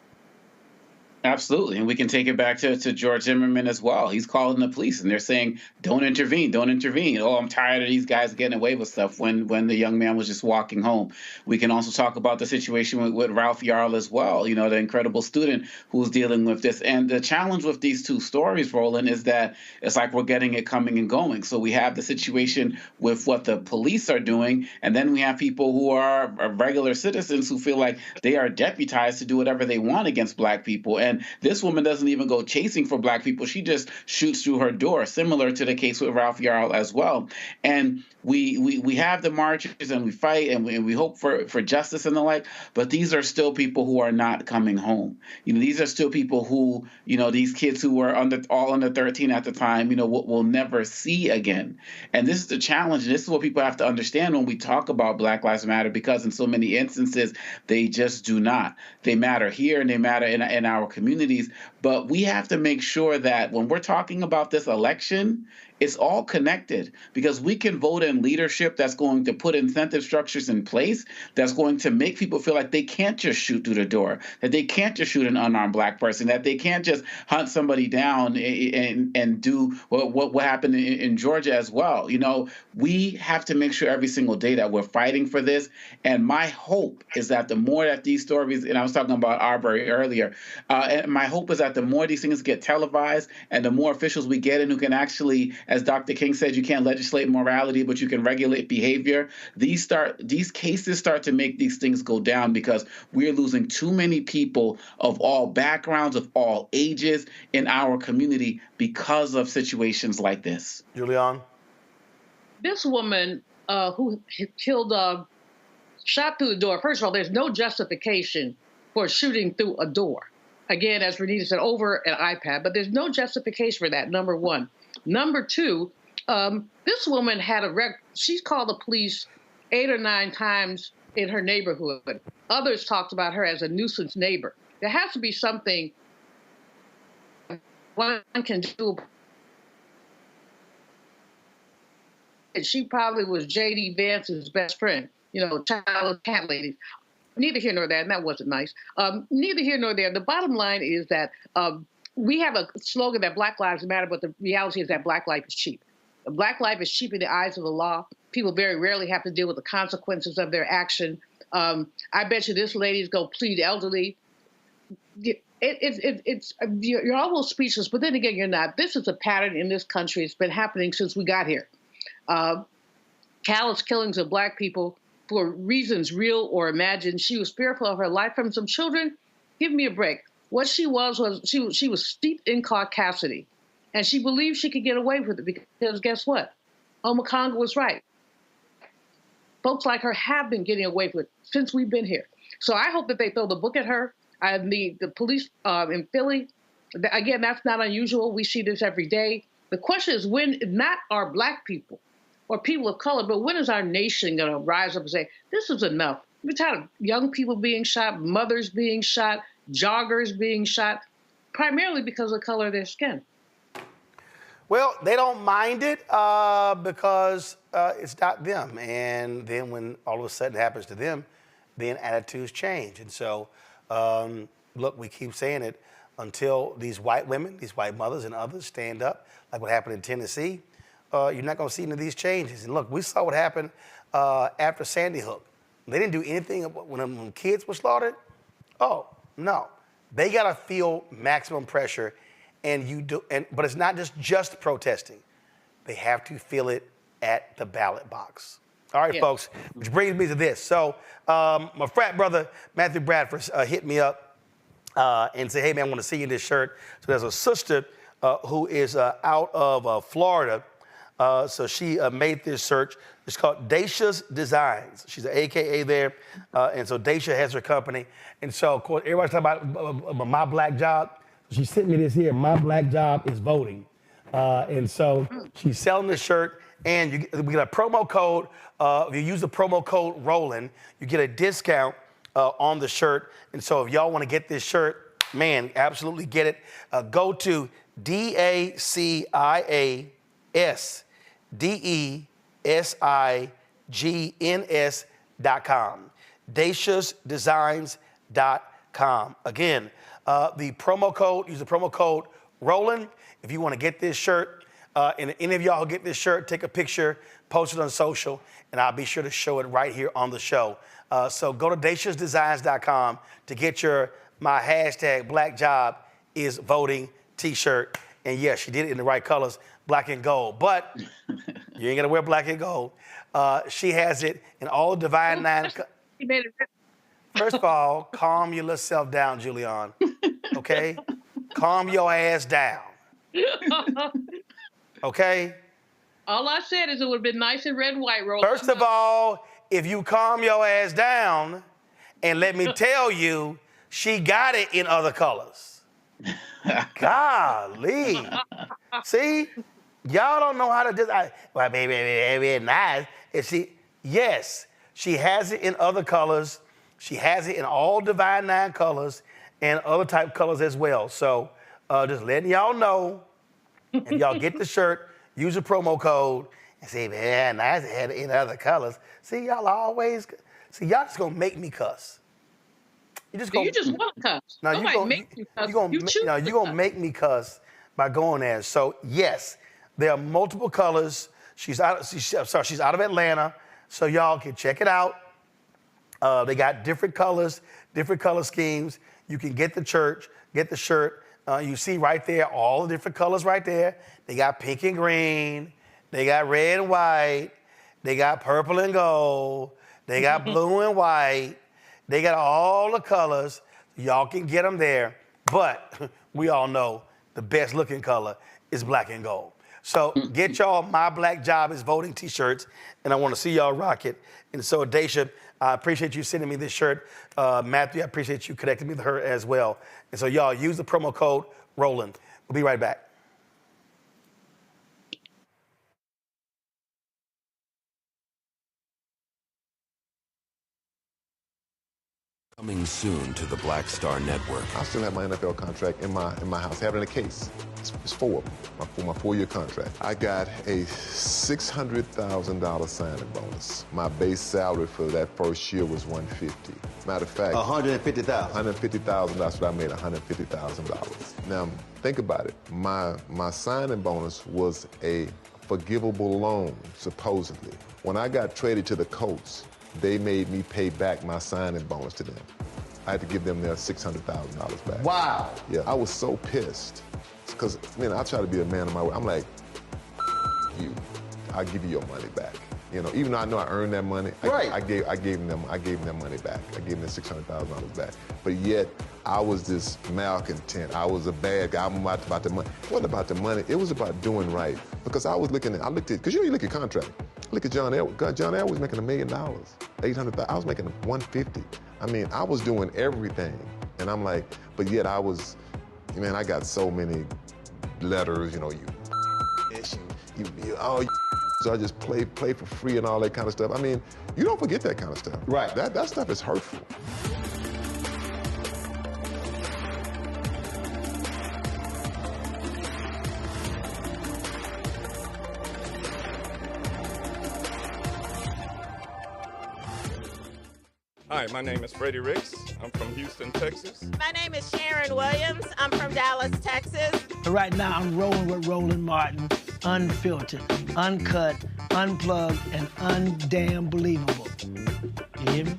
Absolutely. And we can take it back to George Zimmerman as well. He's calling the police and they're saying, don't intervene, don't intervene. Oh, I'm tired of these guys getting away with stuff when the young man was just walking home. We can also talk about the situation with Ralph Yarl as well, you know, the incredible student who's dealing with this. And the challenge with these two stories, Roland, is that it's like we're getting it coming and going. So we have the situation with what the police are doing, and then we have people who are regular citizens who feel like they are deputized to do whatever they want against Black people. And this woman doesn't even go chasing for Black people. She just shoots through her door, similar to the case with Ralph Yarl as well. And we have the marches and we fight and we hope for justice and the like, but these are still people who are not coming home. You know, these are still people who, you know, these kids who were all under 13 at the time, you know, will never see again. And this is the challenge. And this is what people have to understand when we talk about Black Lives Matter, because in so many instances, they just do not. They matter here and they matter in our communities. But we have to make sure that when we're talking about this election, it's all connected, because we can vote in leadership that's going to put incentive structures in place that's going to make people feel like they can't just shoot through the door, that they can't just shoot an unarmed Black person, that they can't just hunt somebody down and do what happened in Georgia as well. You know, we have to make sure every single day that we're fighting for this. And my hope is that the more that these stories, and I was talking about Arbery earlier, and my hope is that the more these things get televised and the more officials we get in who can actually, as Dr. King said, you can't legislate morality, but you can regulate behavior. These cases start to make these things go down, because we're losing too many people of all backgrounds, of all ages in our community because of situations like this. Julian? This woman who killed shot through the door. First of all, there's no justification for shooting through a door. Again, as Renita said, over an iPad, but there's no justification for that, number one. Number two, this woman had she's called the police 8 or 9 times in her neighborhood. Others talked about her as a nuisance neighbor. There has to be something one can do. And she probably was J.D. Vance's best friend, child cat lady. Neither here nor there, and that wasn't nice. Neither here nor there. The bottom line is that we have a slogan that Black Lives Matter, but the reality is that Black life is cheap. Black life is cheap in the eyes of the law. People very rarely have to deal with the consequences of their action. I bet you this lady's going to plead elderly. You're almost speechless, but then again, you're not. This is a pattern in this country. It's been happening since we got here. Callous killings of Black people for reasons real or imagined. She was fearful of her life from some children. Give me a break. What she was she was steeped in caucasity, and she believed she could get away with it because guess what? Omakonga was right. Folks like her have been getting away with it since we've been here. So I hope that they throw the book at her. The police in Philly, again, that's not unusual. We see this every day. The question is when not our Black people or people of color, but when is our nation going to rise up and say, this is enough? We're tired of young people being shot, mothers being shot, joggers being shot, primarily because of the color of their skin. Well, they don't mind it because it's not them. And then when all of a sudden it happens to them, then attitudes change. And so, look, we keep saying it, until these white women, these white mothers and others stand up, like what happened in Tennessee, you're not going to see any of these changes. And look, we saw what happened after Sandy Hook. They didn't do anything when kids were slaughtered. Oh, no. They got to feel maximum pressure, but it's not just protesting. They have to feel it at the ballot box. All right, folks, which brings me to this. So my frat brother, Matthew Bradford, hit me up and said, hey, man, I want to see you in this shirt. So there's a sister who is out of Florida. So she made this shirt. It's called Dacia's Designs. She's an AKA there. And so Dacia has her company. And so, of course, everybody's talking about my black job. She sent me this here. My black job is voting. And so she's selling this shirt. And we get a promo code. If you use the promo code Roland, you get a discount on the shirt. And so if y'all want to get this shirt, man, absolutely get it. Go to DACIASDESIGNS.com. DaciasDesigns.com. Again, the promo code, use the promo code Roland if you want to get this shirt. And any of y'all who get this shirt, take a picture, post it on social, and I'll be sure to show it right here on the show. So go to DaciasDesigns.com to get my hashtag Black Job is Voting t-shirt. And yes, she did it in the right colors, black and gold. But you ain't got to wear black and gold. She has it in all Divine Nine. First of all, calm your little self down, Julian. Okay? Calm your ass down. Okay? All I said is it would have been nice in red and white, Roland. First of all, if you calm your ass down, and let me tell you, she got it in other colors. Golly. See? Y'all don't know how to do that. Well, baby, nice. Yes, she has it in other colors. She has it in all Divine Nine colors and other type colors as well. So just letting y'all know, if y'all get the shirt, use a promo code and say, man, nice, it had it in other colors. See, y'all just gonna make me cuss. You just want to cuss. No, you're gonna make me cuss by going there. So yes, there are multiple colors. She's out of Atlanta, so y'all can check it out. They got different colors, different color schemes. You can get the shirt. You see right there all the different colors right there. They got pink and green. They got red and white. They got purple and gold. They got blue and white. They got all the colors. Y'all can get them there. But we all know the best looking color is black and gold. So get y'all My Black Job is Voting t-shirts, and I want to see y'all rock it. And so, Dacia, I appreciate you sending me this shirt. Matthew, I appreciate you connecting me with her as well. And so y'all use the promo code Roland. We'll be right back. Coming soon to the Black Star Network. I still have my NFL contract in my house, having a case. It's 4 of them, my 4-year contract. I got a $600,000 signing bonus. My base salary for that first year was $150,000. Matter of fact, $150,000. $150,000. That's what I made, $150,000. Now think about it. My signing bonus was a forgivable loan, supposedly. When I got traded to the Colts, they made me pay back my signing bonus to them. I had to give them their $600,000 back. Wow. Yeah, I was so pissed. Because, I try to be a man of my word. I'm like, you, I'll give you your money back. Even though I know I earned that money, I gave them their money back. I gave them their $600,000 back. But yet, I was this malcontent. I was a bad guy. I'm about the money. It wasn't about the money. It was about doing right. Because I looked at, because you look at contract. Look at John Elway. John Elway was making $1 million, $800,000. I was making $150,000. I was doing everything. And I'm like, but yet I was, I got so many letters, so I just play for free and all that kind of stuff. You don't forget that kind of stuff. Right. That stuff is hurtful. Hi, my name is Freddie Ricks. I'm from Houston, Texas. My name is Sharon Williams. I'm from Dallas, Texas. Right now, I'm rolling with Roland Martin, unfiltered, uncut, unplugged, and undamn believable. You hear me?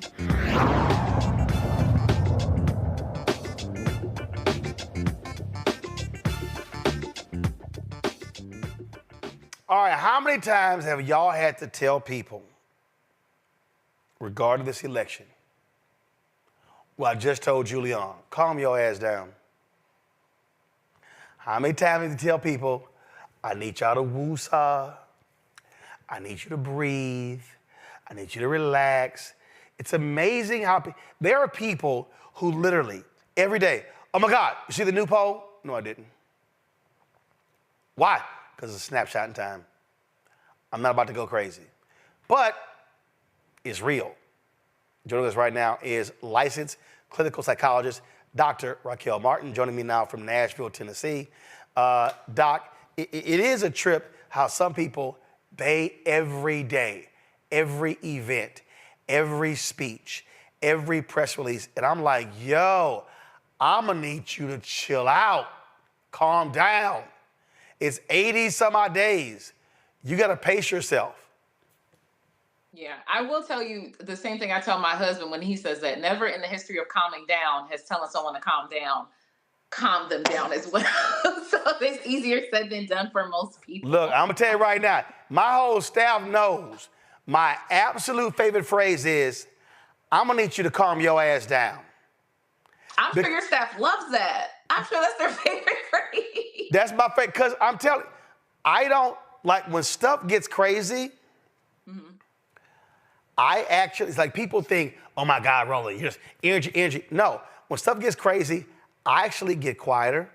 All right, how many times have y'all had to tell people regarding this election, well, I just told Julian, calm your ass down. How many times have you tell people, I need y'all to woosah, I need you to breathe, I need you to relax. It's amazing how there are people who literally every day, oh my God, you see the new poll? No, I didn't. Why? Because it's a snapshot in time. I'm not about to go crazy. But it's real. Joining us right now is licensed clinical psychologist, Dr. Raquel Martin, joining me now from Nashville, Tennessee. Doc, it is a trip how some people, they every day, every event, every speech, every press release, and I'm like, yo, I'm gonna need you to chill out, calm down. It's 80 some odd days. You gotta pace yourself. Yeah, I will tell you the same thing I tell my husband when he says that. Never in the history of calming down has telling someone to calm them down as well. So it's easier said than done for most people. Look, I'm gonna tell you right now, my whole staff knows my absolute favorite phrase is, I'm gonna need you to calm your ass down. I'm sure your staff loves that. I'm sure that's their favorite phrase. That's my favorite, because I'm telling you, I don't, like when stuff gets crazy, I actually, it's like people think, oh my God, Roland, you're just energy. No, when stuff gets crazy, I actually get quieter,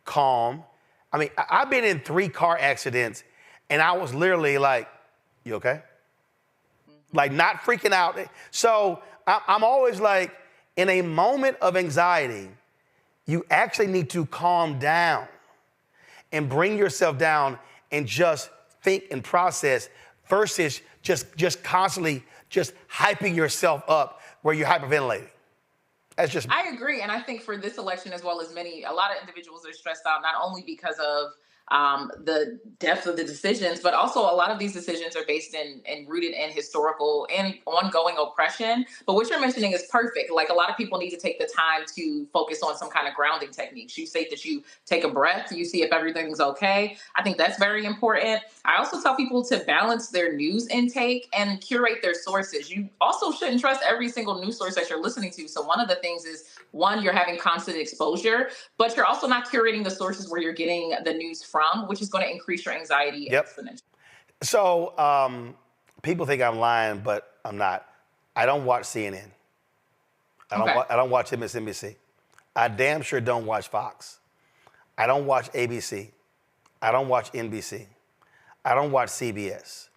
calm. I've been in 3 car accidents and I was literally like, you okay? Like not freaking out. So I'm always like, in a moment of anxiety, you actually need to calm down and bring yourself down and just think and process versus just constantly just hyping yourself up where you're hyperventilating. That's just. I agree. And I think for this election, as well as a lot of individuals are stressed out, not only because of the depth of the decisions, but also a lot of these decisions are based in and rooted in historical and ongoing oppression. But what you're mentioning is perfect. Like a lot of people need to take the time to focus on some kind of grounding techniques. You say that you take a breath, you see if everything's okay. I think that's very important. I also tell people to balance their news intake and curate their sources. You also shouldn't trust every single news source that you're listening to. So one of the things is, one, you're having constant exposure, but you're also not curating the sources where you're getting the news from, which is going to increase your anxiety exponentially. So people think I'm lying, but I'm not. I don't watch CNN. I don't watch MSNBC. I damn sure don't watch Fox. I don't watch ABC. I don't watch NBC. I don't watch CBS.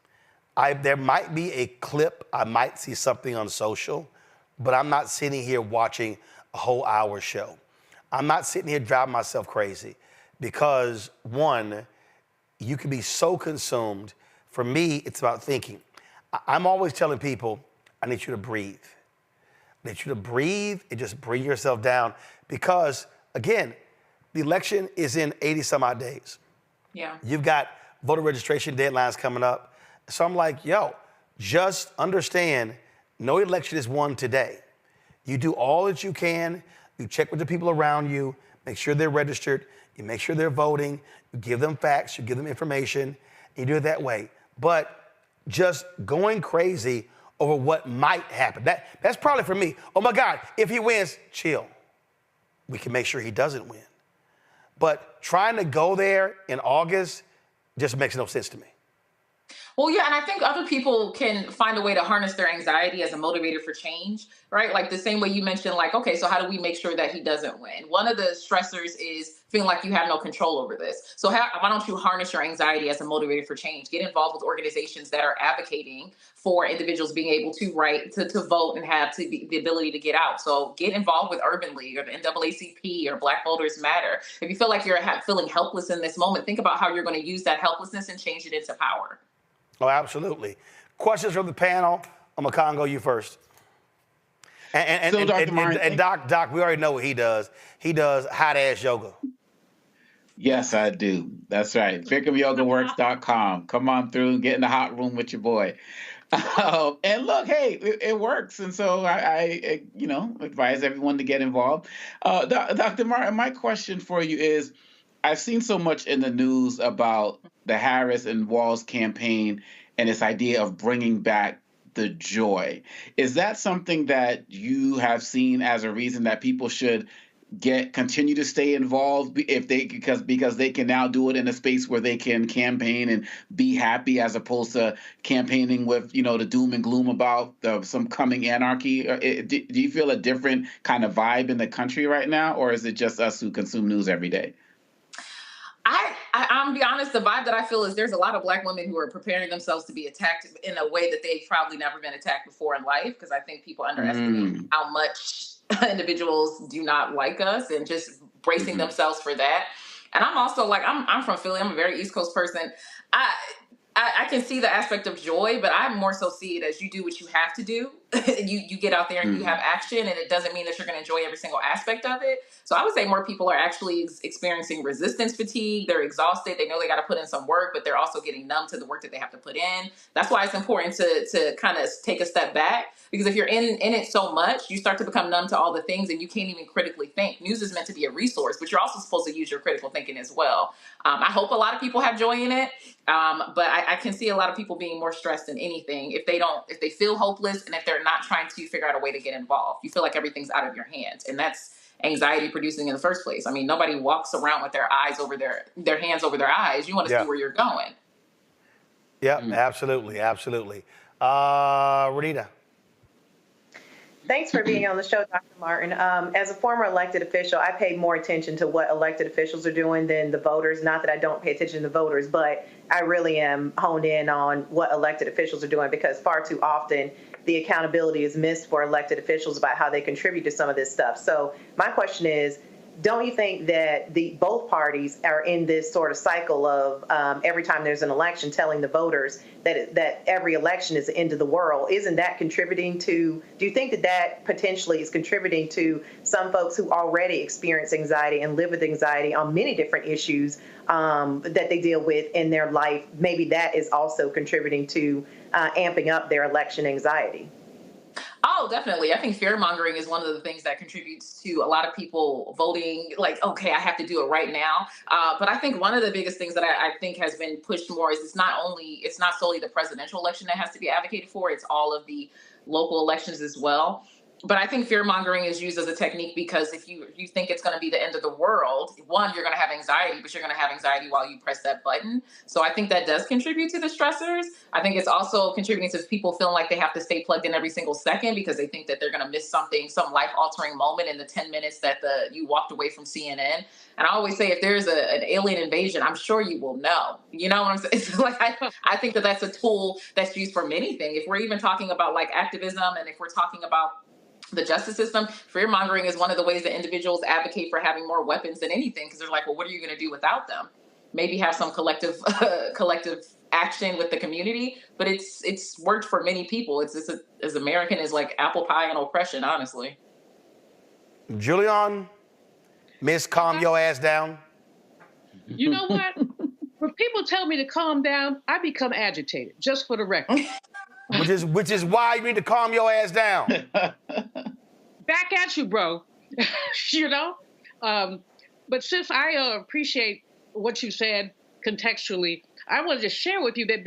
There might be a clip, I might see something on social, but I'm not sitting here watching a whole hour show. I'm not sitting here driving myself crazy because, one, you can be so consumed. For me, it's about thinking. I'm always telling people, I need you to breathe. I need you to breathe and just bring yourself down because, again, the election is in 80 some odd days. Yeah. You've got voter registration deadlines coming up. So I'm like, yo, just understand no election is won today. You do all that you can. You check with the people around you, make sure they're registered, you make sure they're voting, you give them facts, you give them information, and you do it that way. But just going crazy over what might happen, that's probably for me. Oh my God, if he wins, chill. We can make sure he doesn't win. But trying to go there in August just makes no sense to me. Well, yeah, and I think other people can find a way to harness their anxiety as a motivator for change, right? Like the same way you mentioned, like, okay, so how do we make sure that he doesn't win? One of the stressors is feeling like you have no control over this. So why don't you harness your anxiety as a motivator for change? Get involved with organizations that are advocating for individuals being able to to vote and have the ability to get out. So get involved with Urban League or the NAACP or Black Voters Matter. If you feel like you're feeling helpless in this moment, think about how you're going to use that helplessness and change it into power. Oh, absolutely. Questions from the panel. I'm going to Congo you first. And Doc, we already know what he does. He does hot-ass yoga. Yes, I do. That's right. BikramYogaWorks.com. Come on through and get in the hot room with your boy. And look, hey, it works. And so I advise everyone to get involved. Dr. Martin, my question for you is, I've seen so much in the news about the Harris and Walz campaign and this idea of bringing back the joy. Is that something that you have seen as a reason that people should continue to stay involved because they can now do it in a space where they can campaign and be happy as opposed to campaigning with, the doom and gloom about some coming anarchy? Do you feel a different kind of vibe in the country right now, or is it just us who consume news every day? I'm gonna be honest, the vibe that I feel is there's a lot of Black women who are preparing themselves to be attacked in a way that they've probably never been attacked before in life, because I think people underestimate how much individuals do not like us and just bracing themselves for that. And I'm also like, I'm from Philly. I'm a very East Coast person. I can see the aspect of joy, but I more so see it as you do what you have to do. you get out there and you have action, and it doesn't mean that you're going to enjoy every single aspect of it. So I would say more people are actually experiencing resistance fatigue. They're exhausted. They know they got to put in some work, but they're also getting numb to the work that they have to put in. That's why it's important to kind of take a step back, because if you're in it so much, you start to become numb to all the things and you can't even critically think. News is meant to be a resource, but you're also supposed to use your critical thinking as well. I hope a lot of people have joy in it, but I can see a lot of people being more stressed than anything if they feel hopeless and if they're not trying to figure out a way to get involved. You feel like everything's out of your hands, and that's anxiety producing in the first place. I mean, nobody walks around with their eyes over their hands over their eyes. You want to see where you're going. Yeah, absolutely. Renita. Thanks for being on the show, Dr. Martin. As a former elected official, I pay more attention to what elected officials are doing than the voters. Not that I don't pay attention to the voters, but I really am honed in on what elected officials are doing, because far too often the accountability is missed for elected officials about how they contribute to some of this stuff. So my question is, don't you think that both parties are in this sort of cycle of every time there's an election telling the voters that every election is the end of the world? Isn't that contributing to, do you think that potentially is contributing to some folks who already experience anxiety and live with anxiety on many different issues that they deal with in their life? Maybe that is also contributing to amping up their election anxiety. Oh, definitely. I think fear mongering is one of the things that contributes to a lot of people voting like, okay, I have to do it right now. But I think one of the biggest things that I think has been pushed more is it's not solely the presidential election that has to be advocated for. It's all of the local elections as well. But I think fear mongering is used as a technique because if you think it's going to be the end of the world, one, you're going to have anxiety, but you're going to have anxiety while you press that button. So I think that does contribute to the stressors. I think it's also contributing to people feeling like they have to stay plugged in every single second because they think that they're going to miss something, some life-altering moment in the 10 minutes that you walked away from CNN. And I always say, if there's an alien invasion, I'm sure you will know. You know what I'm saying? It's like I think that that's a tool that's used for many things. If we're even talking about like activism, and if we're talking about the justice system, fear mongering is one of the ways that individuals advocate for having more weapons than anything, because they're like, well, what are you going to do without them? Maybe have some collective action with the community, but it's worked for many people. It's as American as like apple pie and oppression, honestly. Julian, Miss, calm your ass down. You know what? When people tell me to calm down, I become agitated, just for the record. Which is why you need to calm your ass down. Back at you, bro. You know? But sis, I appreciate what you said contextually. I wanted to share with you that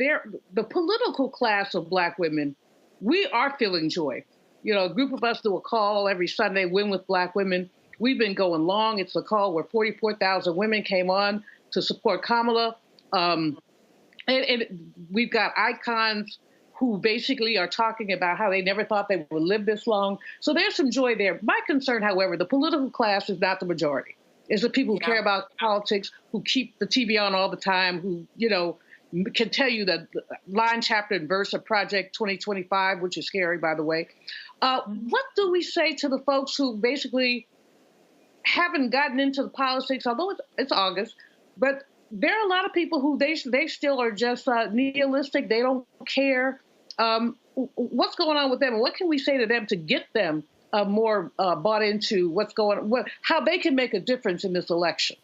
the political class of Black women, we are feeling joy. You know, a group of us do a call every Sunday, Win with Black Women. We've been going long. It's a call where 44,000 women came on to support Kamala. And we've got icons who basically are talking about how they never thought they would live this long. So there's some joy there. My concern, however, the political class is not the majority. It's the people who care about politics, who keep the TV on all the time, who, you know, can tell you the line, chapter, and verse of Project 2025, which is scary, by the way. What do we say to the folks who basically haven't gotten into the politics, although it's August, but there are a lot of people who they still are just nihilistic. They don't care. What's going on with them, and what can we say to them to get them more bought into what's going on, how they can make a difference in this election?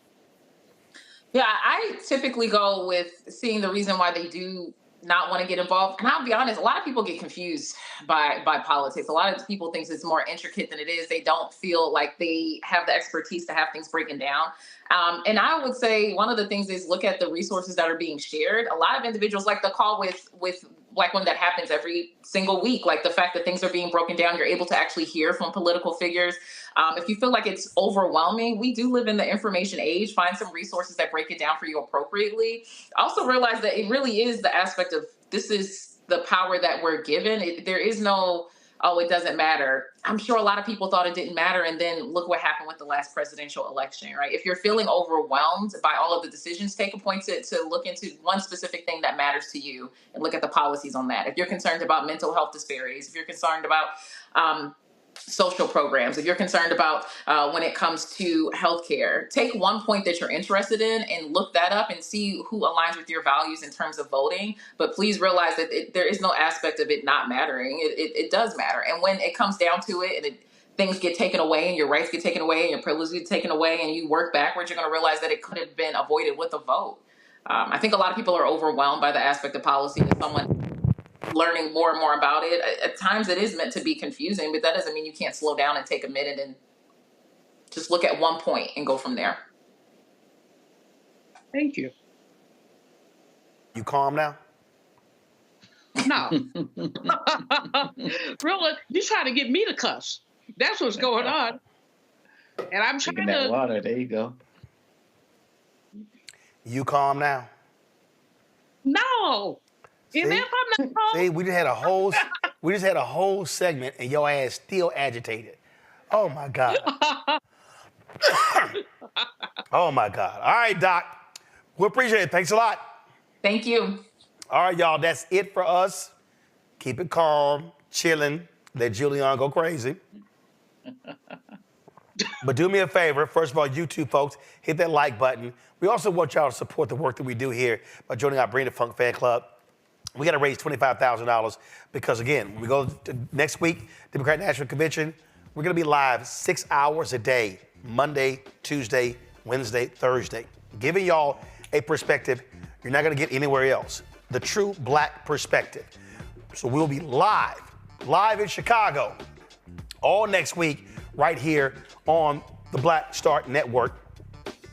Yeah, I typically go with seeing the reason why they do not want to get involved. And I'll be honest, a lot of people get confused by politics. A lot of people think it's more intricate than it is. They don't feel like they have the expertise to have things breaking down. And I would say one of the things is look at the resources that are being shared. A lot of individuals, like the call with Black women that happens every single week, like the fact that things are being broken down, you're able to actually hear from political figures. If you feel like it's overwhelming, we do live in the information age. Find some resources that break it down for you appropriately. Also realize that it really is the aspect of this is the power that we're given. There is no, oh, it doesn't matter. I'm sure a lot of people thought it didn't matter. And then look what happened with the last presidential election, right? If you're feeling overwhelmed by all of the decisions, take a point to look into one specific thing that matters to you and look at the policies on that. If you're concerned about mental health disparities, if you're concerned about social programs, if you're concerned about when it comes to healthcare, take one point that you're interested in and look that up and see who aligns with your values in terms of voting. But please realize that there is no aspect of it not mattering. It does matter. And when it comes down to it and things get taken away and your rights get taken away and your privileges get taken away and you work backwards, you're going to realize that it could have been avoided with a vote. I think a lot of people are overwhelmed by the aspect of policy and someone learning more and more about it. At times it is meant to be confusing, but that doesn't mean you can't slow down and take a minute and just look at one point and go from there. Thank you. You calm now? No. Roland, you trying to get me to cuss. That's what's going on. And I'm trying that water. There you go. You calm now? No. See? And if I'm not calm, see, we just had a whole segment and your ass still agitated. Oh my God. Oh my God. All right, Doc. We appreciate it. Thanks a lot. Thank you. All right, y'all. That's it for us. Keep it calm, chilling. Let Julian go crazy. But do me a favor. First of all, you two folks, hit that like button. We also want y'all to support the work that we do here by joining our Bring the Funk fan club. We got to raise $25,000 because, again, when we go to next week, Democratic National Convention, we're going to be live 6 hours a day, Monday, Tuesday, Wednesday, Thursday, giving y'all a perspective you're not going to get anywhere else, the true Black perspective. So we'll be live in Chicago all next week right here on the Black Start Network.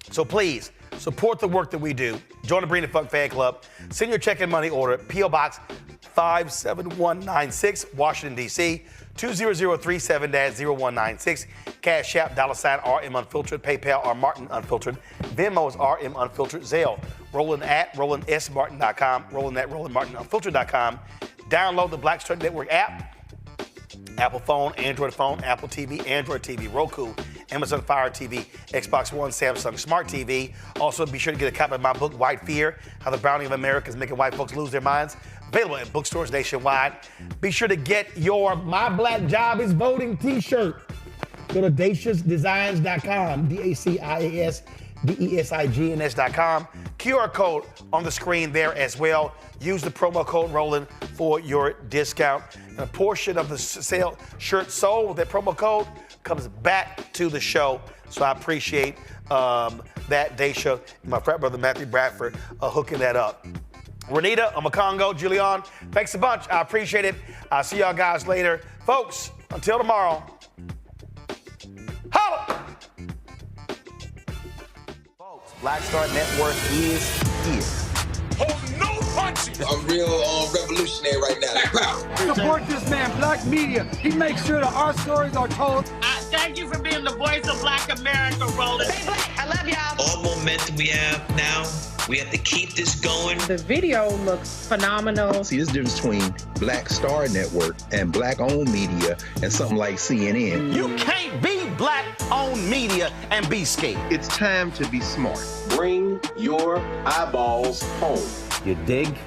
So please support the work that we do. Join the Bring the Funk fan club. Send your check and money order, P.O. Box 57196, Washington, D.C., 20037-0196. Cash App, $RM Unfiltered. PayPal, R Martin Unfiltered. Venmo is RM Unfiltered. Zelle, Roland at RolandSMartin.com. Roland at RolandMartinUnfiltered.com. Download the Black Star Network app. Apple phone, Android phone, Apple TV, Android TV, Roku, Amazon Fire TV, Xbox One, Samsung Smart TV. Also, be sure to get a copy of my book, White Fear, How the Browning of America is Making White Folks Lose Their Minds. Available in bookstores nationwide. Be sure to get your My Black Job is Voting t-shirt. Go to DaciasDesigns.com, DaciasDesigns.com. QR code on the screen there as well. Use the promo code Roland for your discount. And a portion of the sale shirt sold with that promo code comes back to the show. So I appreciate that, Dacia, and my frat brother Matthew Bradford hooking that up. Renita, Omakongo, Julian, thanks a bunch. I appreciate it. I'll see y'all guys later. Folks, until tomorrow. Holla! Folks, Black Star Network is here. Oh, no punches! I'm real revolutionary right now. Support this man, Black Media. He makes sure that our stories are told. Thank you for being the voice of Black America, Roland. Stay black. I love y'all. All momentum we have now, we have to keep this going. The video looks phenomenal. See, there's a difference between Black Star Network and Black-owned media and something like CNN. You can't be Black-owned media and be scared. It's time to be smart. Bring your eyeballs home. You dig?